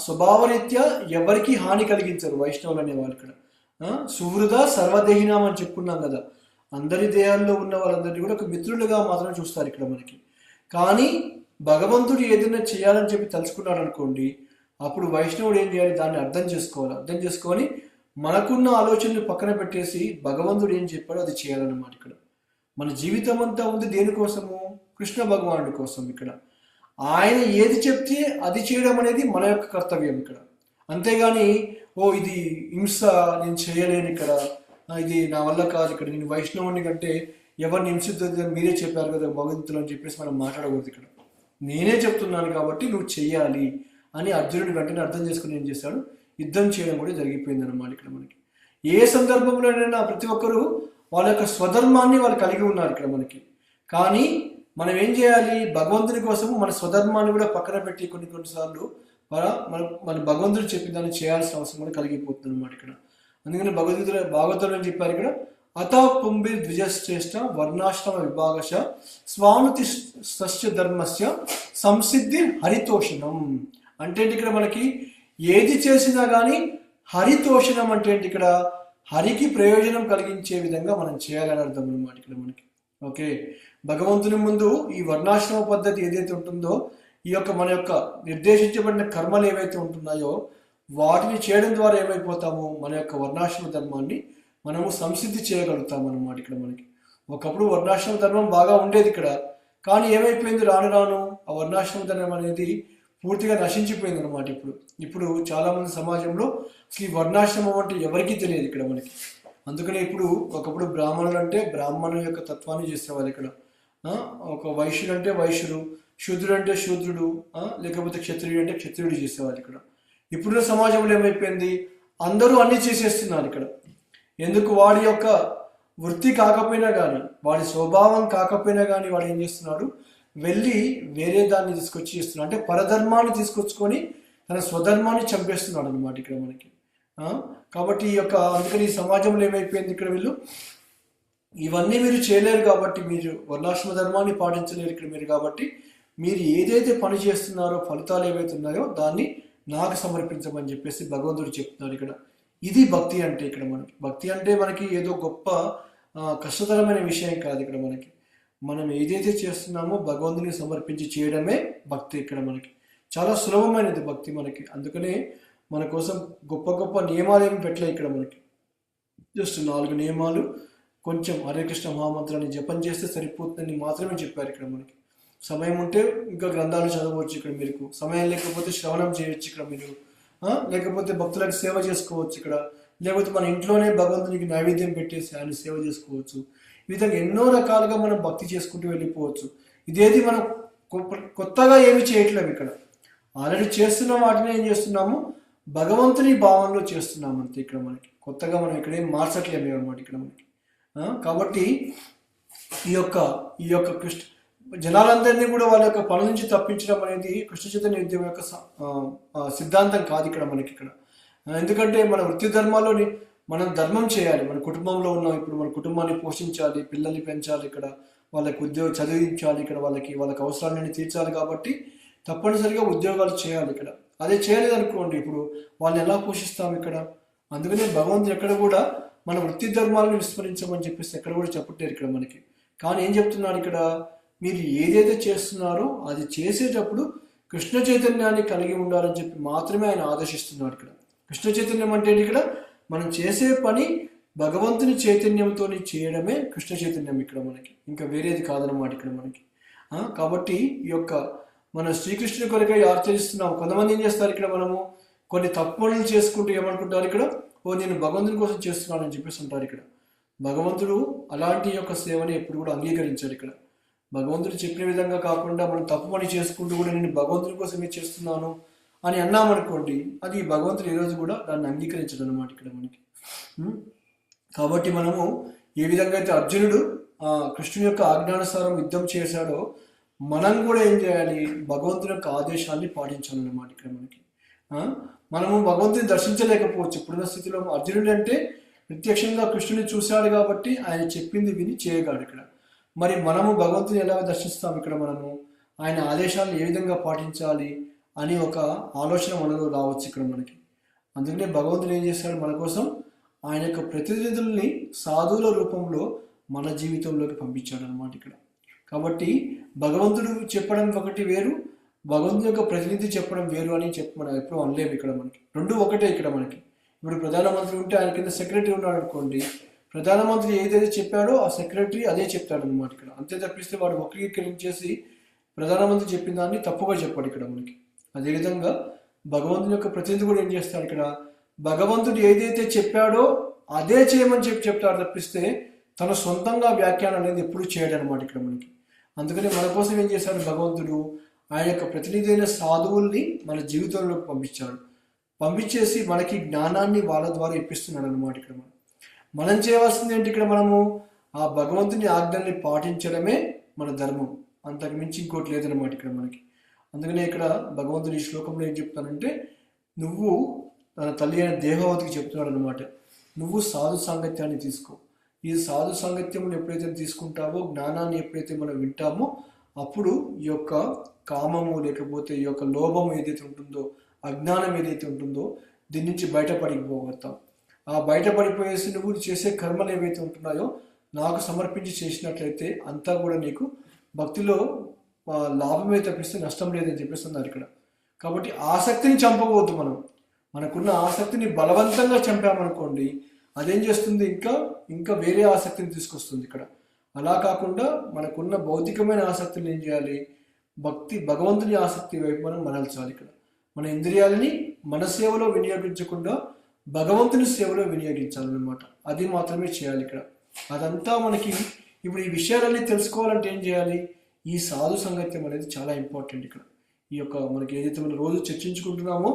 స్వభావరీత్యా ఎవరికి హాని కలిగించరు వైష్ణవులు అనేవాళ్ళు ఇక్కడ. సుహృద సర్వదేహినాం అని చెప్పుకున్నాం కదా, అందరి దేహాల్లో ఉన్న వాళ్ళందరినీ కూడా ఒక మిత్రులుగా మాత్రం చూస్తారు ఇక్కడ మనకి. కానీ భగవంతుడు ఏదైనా చేయాలని చెప్పి తలుచుకున్నాడు అనుకోండి, అప్పుడు వైష్ణవుడు ఏం చేయాలి, దాన్ని అర్థం చేసుకొని మనకున్న ఆలోచనలు పక్కన పెట్టేసి భగవంతుడు ఏం చెప్పాడో అది చేయాలన్నమాట ఇక్కడ. మన జీవితం అంతా ఉంది దేనికోసము, కృష్ణ భగవానుడి కోసం ఇక్కడ. ఆయన ఏది చెప్తే అది చేయడం అనేది మన యొక్క కర్తవ్యం ఇక్కడ. అంతేగాని ఇది హింస, నేను చేయలేను ఇక్కడ, ఇది నా వల్ల కాదు ఇక్కడ, నేను వైష్ణవుని కంటే ఎవరిని హింసిద్దని మీరే చెప్పారు కదా భగవంతులు అని చెప్పేసి మనం మాట్లాడకూడదు ఇక్కడ. నేనే చెప్తున్నాను కాబట్టి నువ్వు చెయ్యాలి అని అర్జునుడు వెంటనే అర్థం చేసుకుని ఏం చేశాడు, యుద్ధం చేయడం కూడా జరిగిపోయింది అన్నమాట. ఇక్కడ మనకి ఏ సందర్భంలోనైనా ప్రతి ఒక్కరూ వాళ్ళ యొక్క స్వధర్మాన్ని వాళ్ళు కలిగి ఉన్నారు ఇక్కడ మనకి. కానీ మనం ఏం చేయాలి, భగవంతుని కోసం మన స్వధర్మాన్ని కూడా పక్కన పెట్టి కొన్నిసార్లు మన భగవంతుడు చెప్పిన దాన్ని చేయాల్సిన అవసరం కూడా కలిగిపోతుంది అనమాట ఇక్కడ. అందుకని భాగవతంలో ఏం చెప్పారు ఇక్కడ, అత పుంబి ద్విజశ్రేష్ఠ వర్ణాశ్రమ విభాగశ స్వానుతి సస్య ధర్మస్య సంసిద్ధి హరితోషణం. అంటే ఇక్కడ మనకి ఏది చేసినా కానీ హరితోషణం అంటే ఏంటి, ఇక్కడ హరికి ప్రయోజనం కలిగించే విధంగా మనం చేయాలని అర్థం అనమాట ఇక్కడ మనకి. ఓకే, భగవంతుని ముందు ఈ వర్ణాశ్రమ పద్ధతి ఏదైతే ఉంటుందో, ఈ యొక్క మన యొక్క నిర్దేశించబడిన కర్మలు ఏవైతే ఉంటున్నాయో వాటిని చేయడం ద్వారా ఏమైపోతాము, మన యొక్క వర్ణాశ్రమ ధర్మాన్ని మనము సంసిద్ధి చేయగలుగుతాము అన్నమాట ఇక్కడ మనకి. ఒకప్పుడు వర్ణాశ్రమ ధర్మం బాగా ఉండేది ఇక్కడ, కానీ ఏమైపోయింది, రాను రాను ఆ వర్ణాశ్రమ ధర్మం అనేది పూర్తిగా నశించిపోయింది అనమాట. ఇప్పుడు చాలా మంది సమాజంలో అసలు ఈ వర్ణాశ్రమం అంటే ఎవరికీ తెలియదు ఇక్కడ మనకి. అందుకనే ఒకప్పుడు బ్రాహ్మణులు అంటే బ్రాహ్మణుల యొక్క తత్వాన్ని చేసేవాళ్ళు ఇక్కడ. ఒక వైశ్యుడు అంటే వైశ్యుడు, శూద్రుడు అంటే శూద్రుడు, లేకపోతే క్షత్రియుడు అంటే క్షత్రియుడు చేసేవాళ్ళు ఇక్కడ. ఇప్పుడున్న సమాజంలో ఏమైపోయింది, అందరూ అన్ని చేసేస్తున్నారు ఇక్కడ. ఎందుకు, వాడి యొక్క వృత్తి కాకపోయినా కానీ, వాడి స్వభావం కాకపోయినా కానీ వాడు ఏం చేస్తున్నాడు, వెళ్ళి వేరే దాన్ని తీసుకొచ్చి చేస్తున్నాడు. అంటే పరధర్మాన్ని తీసుకొచ్చుకొని తన స్వధర్మాన్ని చంపేస్తున్నాడు అనమాట ఇక్కడ మనకి. కాబట్టి అందుకని ఈ సమాజంలో ఏమైపోయింది, ఇక్కడ వీళ్ళు ఇవన్నీ మీరు చేయలేరు కాబట్టి, మీరు వర్ణాశ్రమ ధర్మాన్ని పాటించలేరు ఇక్కడ మీరు, కాబట్టి మీరు ఏదైతే పని చేస్తున్నారో ఫలితాలు ఏవైతే ఉన్నాయో దాన్ని నాకు సమర్పించమని చెప్పేసి భగవంతుడు చెప్తున్నారు ఇక్కడ. ఇది భక్తి అంటే ఇక్కడ మనకి. భక్తి అంటే మనకి ఏదో గొప్ప కష్టతరమైన విషయం కాదు ఇక్కడ మనకి. మనం ఏదైతే చేస్తున్నామో భగవంతుని సమర్పించి చేయడమే భక్తి ఇక్కడ మనకి. చాలా సులభమైనది భక్తి మనకి. అందుకనే మన కోసం గొప్ప గొప్ప నియమాలు ఏమి పెట్టలే ఇక్కడ మనకి. జస్ట్ 4 నియమాలు, కొంచెం హరే కృష్ణ మహామంత్రాన్ని జపం చేస్తే సరిపోతుందని మాత్రమే చెప్పారు ఇక్కడ మనకి. సమయం ఉంటే ఇంకా గ్రంథాలు చదవచ్చు ఇక్కడ మీరు, సమయం లేకపోతే శ్రవణం చేయొచ్చు ఇక్కడ మీరు, లేకపోతే భక్తులకు సేవ చేసుకోవచ్చు ఇక్కడ, లేకపోతే మన ఇంట్లోనే భగవంతునికి నైవేద్యం పెట్టేసి ఆయన సేవ చేసుకోవచ్చు. ఈ విధంగా ఎన్నో రకాలుగా మనం భక్తి చేసుకుంటూ వెళ్ళిపోవచ్చు. ఇదేది మనం కొత్తగా ఏమి చేయట్లేము ఇక్కడ. ఆల్రెడీ చేస్తున్న వాటిని ఏం చేస్తున్నాము, భగవంతుని భావనలో చేస్తున్నాం అంతే ఇక్కడ మనకి. కొత్తగా మనం ఇక్కడ ఏం మార్చట్లేము అనమాట ఇక్కడ మనకి. కాబట్టి ఈ యొక్క కృష్ణ జనాలందరినీ కూడా వాళ్ళ యొక్క పనుల నుంచి తప్పించడం అనేది కృష్ణ చైతన్య ఉద్యమం యొక్క సిద్ధాంతం కాదు ఇక్కడ మనకి ఇక్కడ. ఎందుకంటే మన వృత్తి ధర్మాల్లోని మనం ధర్మం చేయాలి. మన కుటుంబంలో ఉన్నాం, ఇప్పుడు మన కుటుంబాన్ని పోషించాలి, పిల్లల్ని పెంచాలి ఇక్కడ, వాళ్ళకి చదివించాలి ఇక్కడ, వాళ్ళకి అవసరాలన్నీ తీర్చాలి. కాబట్టి తప్పనిసరిగా ఉద్యోగాలు చేయాలి ఇక్కడ. అదే చేయలేదనుకోండి, ఇప్పుడు వాళ్ళని ఎలా పోషిస్తాం ఇక్కడ. అందుకనే భగవంతుడు ఎక్కడ కూడా మన వృత్తి ధర్మాలను విస్మరించమని చెప్పేసి ఎక్కడ కూడా చెప్పట్లేరు ఇక్కడ మనకి. కానీ ఏం చెప్తున్నాడు ఇక్కడ, మీరు ఏదైతే చేస్తున్నారో అది చేసేటప్పుడు కృష్ణ చైతన్యాన్ని కలిగి ఉండాలని చెప్పి మాత్రమే ఆయన ఆదేశిస్తున్నాడు ఇక్కడ. కృష్ణ చైతన్యం అంటే ఇక్కడ మనం చేసే పని భగవంతుని చైతన్యంతో చేయడమే కృష్ణ చైతన్యం ఇక్కడ మనకి, ఇంకా వేరేది కాదనమాట ఇక్కడ మనకి. కాబట్టి మన శ్రీకృష్ణుని కొరకై ఆచరిస్తున్నాం. కొంతమంది ఏం చేస్తారు ఇక్కడ, మనము కొన్ని తప్పులు చేసుకుంటూ ఏమనుకుంటారు ఇక్కడ, నేను భగవంతుని కోసం చేస్తున్నానని చెప్పేసి ఉంటారు ఇక్కడ. భగవంతుడు అలాంటి సేవని ఎప్పుడు కూడా అంగీకరించారు ఇక్కడ. భగవంతుడు చెప్పిన విధంగా కాకుండా మనం తప్పు పని చేసుకుంటూ కూడా నేను భగవంతుని కోసమే చేస్తున్నాను అని అన్నామనుకోండి, అది భగవంతుడు ఈ రోజు కూడా దాన్ని అంగీకరించడం అనమాట ఇక్కడ మనకి. కాబట్టి మనము ఏ విధంగా అయితే అర్జునుడు కృష్ణుని యొక్క ఆజ్ఞానుసారం యుద్ధం చేశాడో, మనం కూడా ఏం చేయాలి, భగవంతుని యొక్క ఆదేశాన్ని పాటించాలన్నమాట ఇక్కడ మనకి. మనము భగవంతుని దర్శించలేకపోవచ్చు ఇప్పుడున్న స్థితిలో. అర్జునుడు అంటే ప్రత్యక్షంగా కృష్ణుని చూశాడు కాబట్టి ఆయన చెప్పింది విని చేయగాడు ఇక్కడ. మరి మనము భగవంతుని ఎలా దర్శిస్తాం ఇక్కడ, మనము ఆయన ఆదేశాలను ఏ విధంగా పాటించాలి అని ఒక ఆలోచన మనలో రావచ్చు ఇక్కడ మనకి. అందుకనే భగవంతుడు ఏం చేస్తాడు, మన కోసం ఆయన యొక్క ప్రతినిధుల్ని సాధువుల రూపంలో మన జీవితంలోకి పంపించాడు అనమాట ఇక్కడ. కాబట్టి భగవంతుడు చెప్పడం ఒకటి వేరు, భగవంతుని యొక్క ప్రతినిధి చెప్పడం వేరు అని మనం ఎప్పుడూ అనలేము ఇక్కడ మనకి. రెండు ఒకటే ఇక్కడ మనకి. ఇప్పుడు ప్రధానమంత్రి ఉంటే ఆయన కింద సెక్రటరీ ఉన్నాడు అనుకోండి, ప్రధానమంత్రి ఏదైతే చెప్పాడో ఆ సెక్రటరీ అదే చెప్తాడు అనమాట ఇక్కడ. అంతే తప్పిస్తే వాడు వక్రీకరించేసి ప్రధానమంత్రి చెప్పిన దాన్ని తప్పుగా చెప్పాడు ఇక్కడ మనకి. అదేవిధంగా భగవంతుని యొక్క ప్రతినిధి కూడా ఏం చేస్తాడు ఇక్కడ, భగవంతుడు ఏదైతే చెప్పాడో అదే చేయమని చెప్తాడు తప్పిస్తే తన సొంతంగా వ్యాఖ్యానం అనేది ఎప్పుడు చేయడు అనమాట ఇక్కడ మనకి. అందుకని మన కోసం ఏం చేశాడు భగవంతుడు, ఆయన యొక్క ప్రతినిధి అయిన సాధువుల్ని మన జీవితంలోకి పంపించాడు. పంపించేసి మనకి జ్ఞానాన్ని వాళ్ళ ద్వారా ఇప్పిస్తున్నాడు అనమాట. ఇక్కడ మనం చేయవలసింది ఏంటి? ఇక్కడ మనము ఆ భగవంతుని ఆజ్ఞల్ని పాటించడమే మన ధర్మం, అంతకు మించి ఇంకోటి లేదనమాట ఇక్కడ మనకి. అందుకనే ఇక్కడ భగవంతుని ఈ శ్లోకంలో ఏం చెప్తానంటే, నువ్వు తన తల్లి అయిన దేహవతికి చెప్తున్నాడు అనమాట, నువ్వు సాధు సాంగత్యాన్ని తీసుకో. ఈ సాధు సాంగత్యం ఎప్పుడైతే తీసుకుంటావో, జ్ఞానాన్ని ఎప్పుడైతే మనం వింటామో, అప్పుడు ఈ యొక్క కామము లేకపోతే ఈ యొక్క లోభం ఏదైతే ఉంటుందో, అజ్ఞానం ఏదైతే ఉంటుందో, దీని నుంచి బయటపడిపోగలుగుతాం. ఆ బయటపడిపోయేసి నువ్వు చేసే కర్మలు ఏవైతే ఉంటున్నాయో నాకు సమర్పించి చేసినట్లయితే అంతా కూడా నీకు భక్తిలో లాభమే తప్పిస్తే నష్టం లేదని చెప్పేసి అన్నారు ఇక్కడ. కాబట్టి ఆసక్తిని చంపకూడదు. మనకున్న ఆసక్తిని బలవంతంగా చంపామనుకోండి, అదేం చేస్తుంది? ఇంకా వేరే ఆసక్తిని తీసుకొస్తుంది ఇక్కడ. అలా కాకుండా మనకున్న భౌతికమైన ఆసక్తిని ఏం చేయాలి? భగవంతుని ఆసక్తి వైపు మనం మరల్చాలి. ఇక్కడ మన ఇంద్రియాలని మన సేవలో వినియోగించకుండా భగవంతుని సేవలో వినియోగించాలన్నమాట. అది మాత్రమే చేయాలి ఇక్కడ. అదంతా మనకి ఇప్పుడు ఈ విషయాలన్నీ తెలుసుకోవాలంటే ఏం చేయాలి? ఈ సాధు సంగత్యం అనేది చాలా ఇంపార్టెంట్ ఇక్కడ. ఈ యొక్క మనకి ఏదైతే మనం రోజు చర్చించుకుంటున్నామో,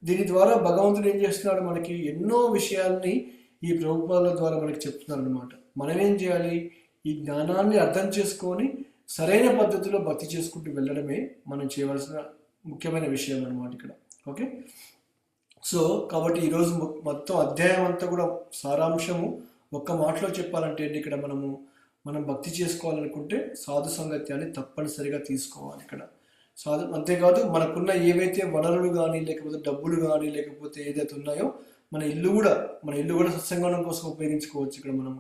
దీని ద్వారా భగవంతుడు ఏం చేస్తున్నాడు? మనకి ఎన్నో విషయాల్ని ఈ ప్రభుపాదుల ద్వారా మనకి చెప్తున్నారు అనమాట. మనం ఏం చేయాలి? ఈ జ్ఞానాన్ని అర్థం చేసుకొని సరైన పద్ధతిలో భక్తి చేసుకుంటూ వెళ్ళడమే మనం చేయవలసిన ముఖ్యమైన విషయం అనమాట ఇక్కడ. ఓకే, సో కాబట్టి ఈరోజు మొత్తం అధ్యాయం అంతా కూడా సారాంశము ఒక్క మాటలో చెప్పాలంటే ఇక్కడ మనం భక్తి చేసుకోవాలనుకుంటే సాధు సంగత్యాన్ని తప్పనిసరిగా తీసుకోవాలి ఇక్కడ. అంతేకాదు మనకున్న ఏవైతే వనరులు కానీ లేకపోతే డబ్బులు కానీ లేకపోతే ఏదైతే ఉన్నాయో మన ఇల్లు కూడా సత్సంగం కోసం ఉపయోగించుకోవచ్చు. ఇక్కడ మనం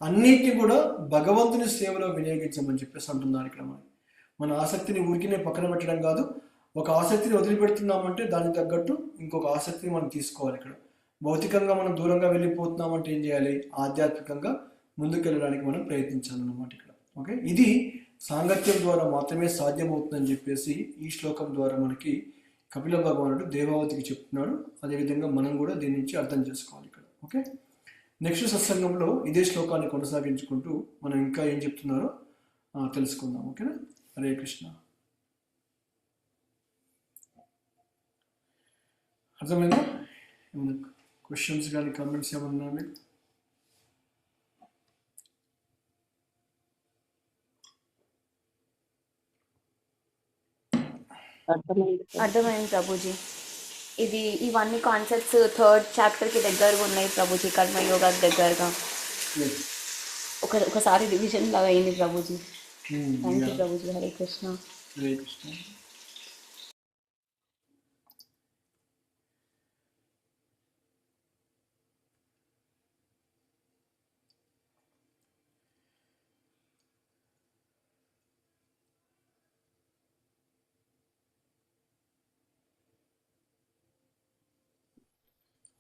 అన్నిటిని కూడా భగవంతుని సేవలో వినియోగించమని చెప్పేసి అంటున్నారు ఇక్కడ. మన ఆసక్తిని ఊరికినే పక్కన పెట్టడం కాదు, ఒక ఆసక్తిని వదిలిపెడుతున్నామంటే దానికి తగ్గట్టు ఇంకొక ఆసక్తిని మనం తీసుకోవాలి ఇక్కడ. భౌతికంగా మనం దూరంగా వెళ్ళిపోతున్నామంటే ఏం చేయాలి? ఆధ్యాత్మికంగా ముందుకెళ్ళడానికి మనం ప్రయత్నించాలన్నమాట ఇక్కడ. ఓకే, ఇది సాంగత్యం ద్వారా మాత్రమే సాధ్యమవుతుందని చెప్పేసి ఈ శ్లోకం ద్వారా మనకి కపిల భగవానుడు దేవావతికి చెప్తున్నాడు. అదేవిధంగా మనం కూడా దీని నుంచి అర్థం చేసుకోవాలి ఇక్కడ. ఓకే, నెక్స్ట్ సత్సంగంలో ఇదే శ్లోకాన్ని కొనసాగించుకుంటూ మనం ఇంకా ఏం చెప్తున్నారో తెలుసుకుందాం. ఓకేనా? హరే కృష్ణ. అర్థమైందా? ఏమైనా క్వశ్చన్స్ కానీ కామెంట్స్ ఏమన్నా మీకు? అర్థమైంది ప్రభుజీ. ఇవన్నీ కాన్సెప్ట్స్ 3rd చాప్టర్కి దగ్గరగా ఉన్నాయి ప్రభుజీ, కర్మయోగా దగ్గరగా. ఒకసారి రివిజన్ లాగా అయింది Prabhuji. Thank you Prabhuji. Hare Krishna. Hare Krishna.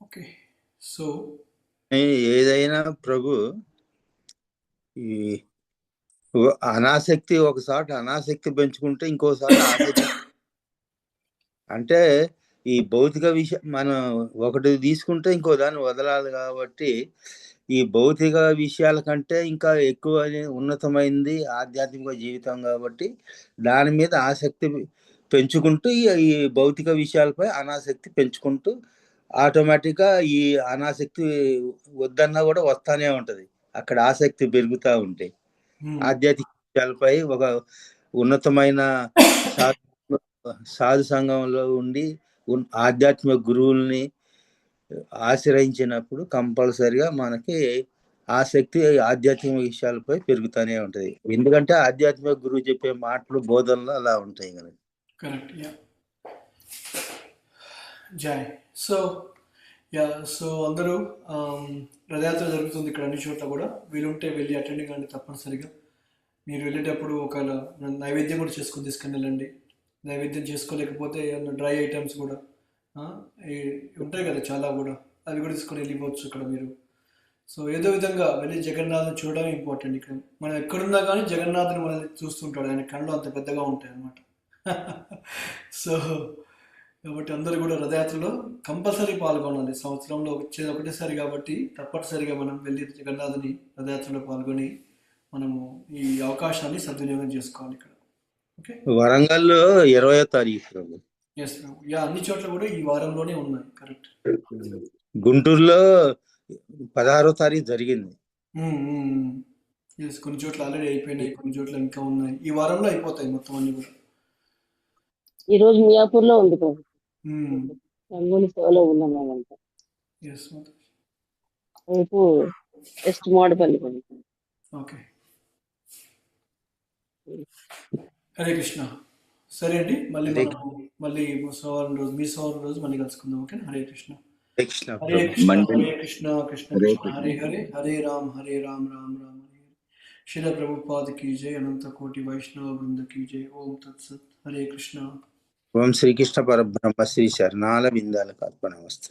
Okay, so ఏదైనా ప్రభు ఈ అనాసక్తి ఒకసారి అనాసక్తి పెంచుకుంటే ఇంకోసారి ఆసక్తి. అంటే ఈ భౌతిక విషయం మనం ఒకటి తీసుకుంటే ఇంకో దాన్ని వదలాలి. కాబట్టి ఈ భౌతిక విషయాల కంటే ఇంకా ఎక్కువ ఉన్నతమైంది ఆధ్యాత్మిక జీవితం. కాబట్టి దాని మీద ఆసక్తి పెంచుకుంటూ ఈ భౌతిక విషయాలపై అనాసక్తి పెంచుకుంటూ ఆటోమేటిక్గా ఈ అనాసక్తి వద్దన్నా కూడా వస్తానే ఉంటది. అక్కడ ఆసక్తి పెరుగుతూ ఉంటే ఆధ్యాత్మిక విషయాలపై ఒక ఉన్నతమైన సాధు సంఘంలో ఉండి ఆధ్యాత్మిక గురువుల్ని ఆశ్రయించినప్పుడు కంపల్సరిగా మనకి ఆసక్తి ఆధ్యాత్మిక విషయాలపై పెరుగుతూనే ఉంటది. ఎందుకంటే ఆధ్యాత్మిక గురువు చెప్పే మాటలు బోధనలు అలా ఉంటాయి కదా. కరెక్ట్. జై. సో అందరూ రథయాత్ర జరుగుతుంది ఇక్కడ అన్ని చోట్ల కూడా. వీలుంటే వెళ్ళి అటెండ్ కానీ తప్పనిసరిగా. మీరు వెళ్ళేటప్పుడు ఒకవేళ నైవేద్యం కూడా చేసుకొని తీసుకుని వెళ్ళండి. నైవేద్యం చేసుకోలేకపోతే ఏమన్నా డ్రై ఐటమ్స్ కూడా ఉంటాయి కదా చాలా కూడా, అవి కూడా తీసుకొని వెళ్ళిపోవచ్చు ఇక్కడ మీరు. సో ఏదో విధంగా వెళ్ళి జగన్నాథుని చూడడం ఇంపార్టెంట్. ఇక్కడ మనం ఎక్కడున్నా కానీ జగన్నాథుని మనల్ని చూస్తుంటాడు. ఆయన కళ్ళు అంత పెద్దగా ఉంటాయి అన్నమాట. సో కాబట్టి అందరూ కూడా రథయాత్రలో కంపల్సరీ పాల్గొనాలి. సంవత్సరంలో వచ్చేది ఒకటేసారి కాబట్టి తప్పనిసరిగా మనం వెళ్ళి జగన్నాథుని రథయాత్రలో పాల్గొని మనము ఈ అవకాశాన్ని సద్వినియోగం చేసుకోవాలి ఇక్కడ. ఓకే. వరంగల్లో 20వ తారీఖు ప్రభు. ఎస్ ప్రభు. యా, అన్ని చోట్ల కూడా ఈ వారంలోనే ఉన్నాయి. కరెక్ట్. గుంటూరులో 16వ తారీఖు జరిగింది. ఎస్, కొన్ని చోట్ల ఆల్రెడీ అయిపోయినాయి, కొన్ని చోట్ల ఇంకా ఉన్నాయి. ఈ వారంలో అయిపోతాయి మొత్తం అన్ని కూడా. ఈ రోజు మియాపూర్ లో ఉంది ప్రభు. మ్మ్. రంగోలి సేవలో ఉన్నాం మేమంతా. ఎస్ మాతాజీ. రేపు వెస్ట్ మోడపల్లి ప్రభు. ఓకే. హరే కృష్ణ. సరే అండి, మళ్ళీ హరే మనము మళ్ళీ సోమవారం రోజు, మీ సోమవారం రోజు మళ్ళీ కలుసుకుందాం. ఓకే. హరే కృష్ణ. హరే కృష్ణ హరే ప్రభు. కృష్ణ మండే హరే కృష్ణ కృష్ణ హరే కృష్ణ హరే కృష్ణ. హరే, హరే రామ్ రామ్ రామ్ హరే హరే. శిల ప్రభుపాద కీ జై, అనంత కోటి వైష్ణవ బృంద కీ జై. ఓం తత్సత్. హరే కృష్ణ. ఓం శ్రీకృష్ణ పరబ్రహ్మ శ్రీ శరణాల విందాలకు అర్పణమస్తు.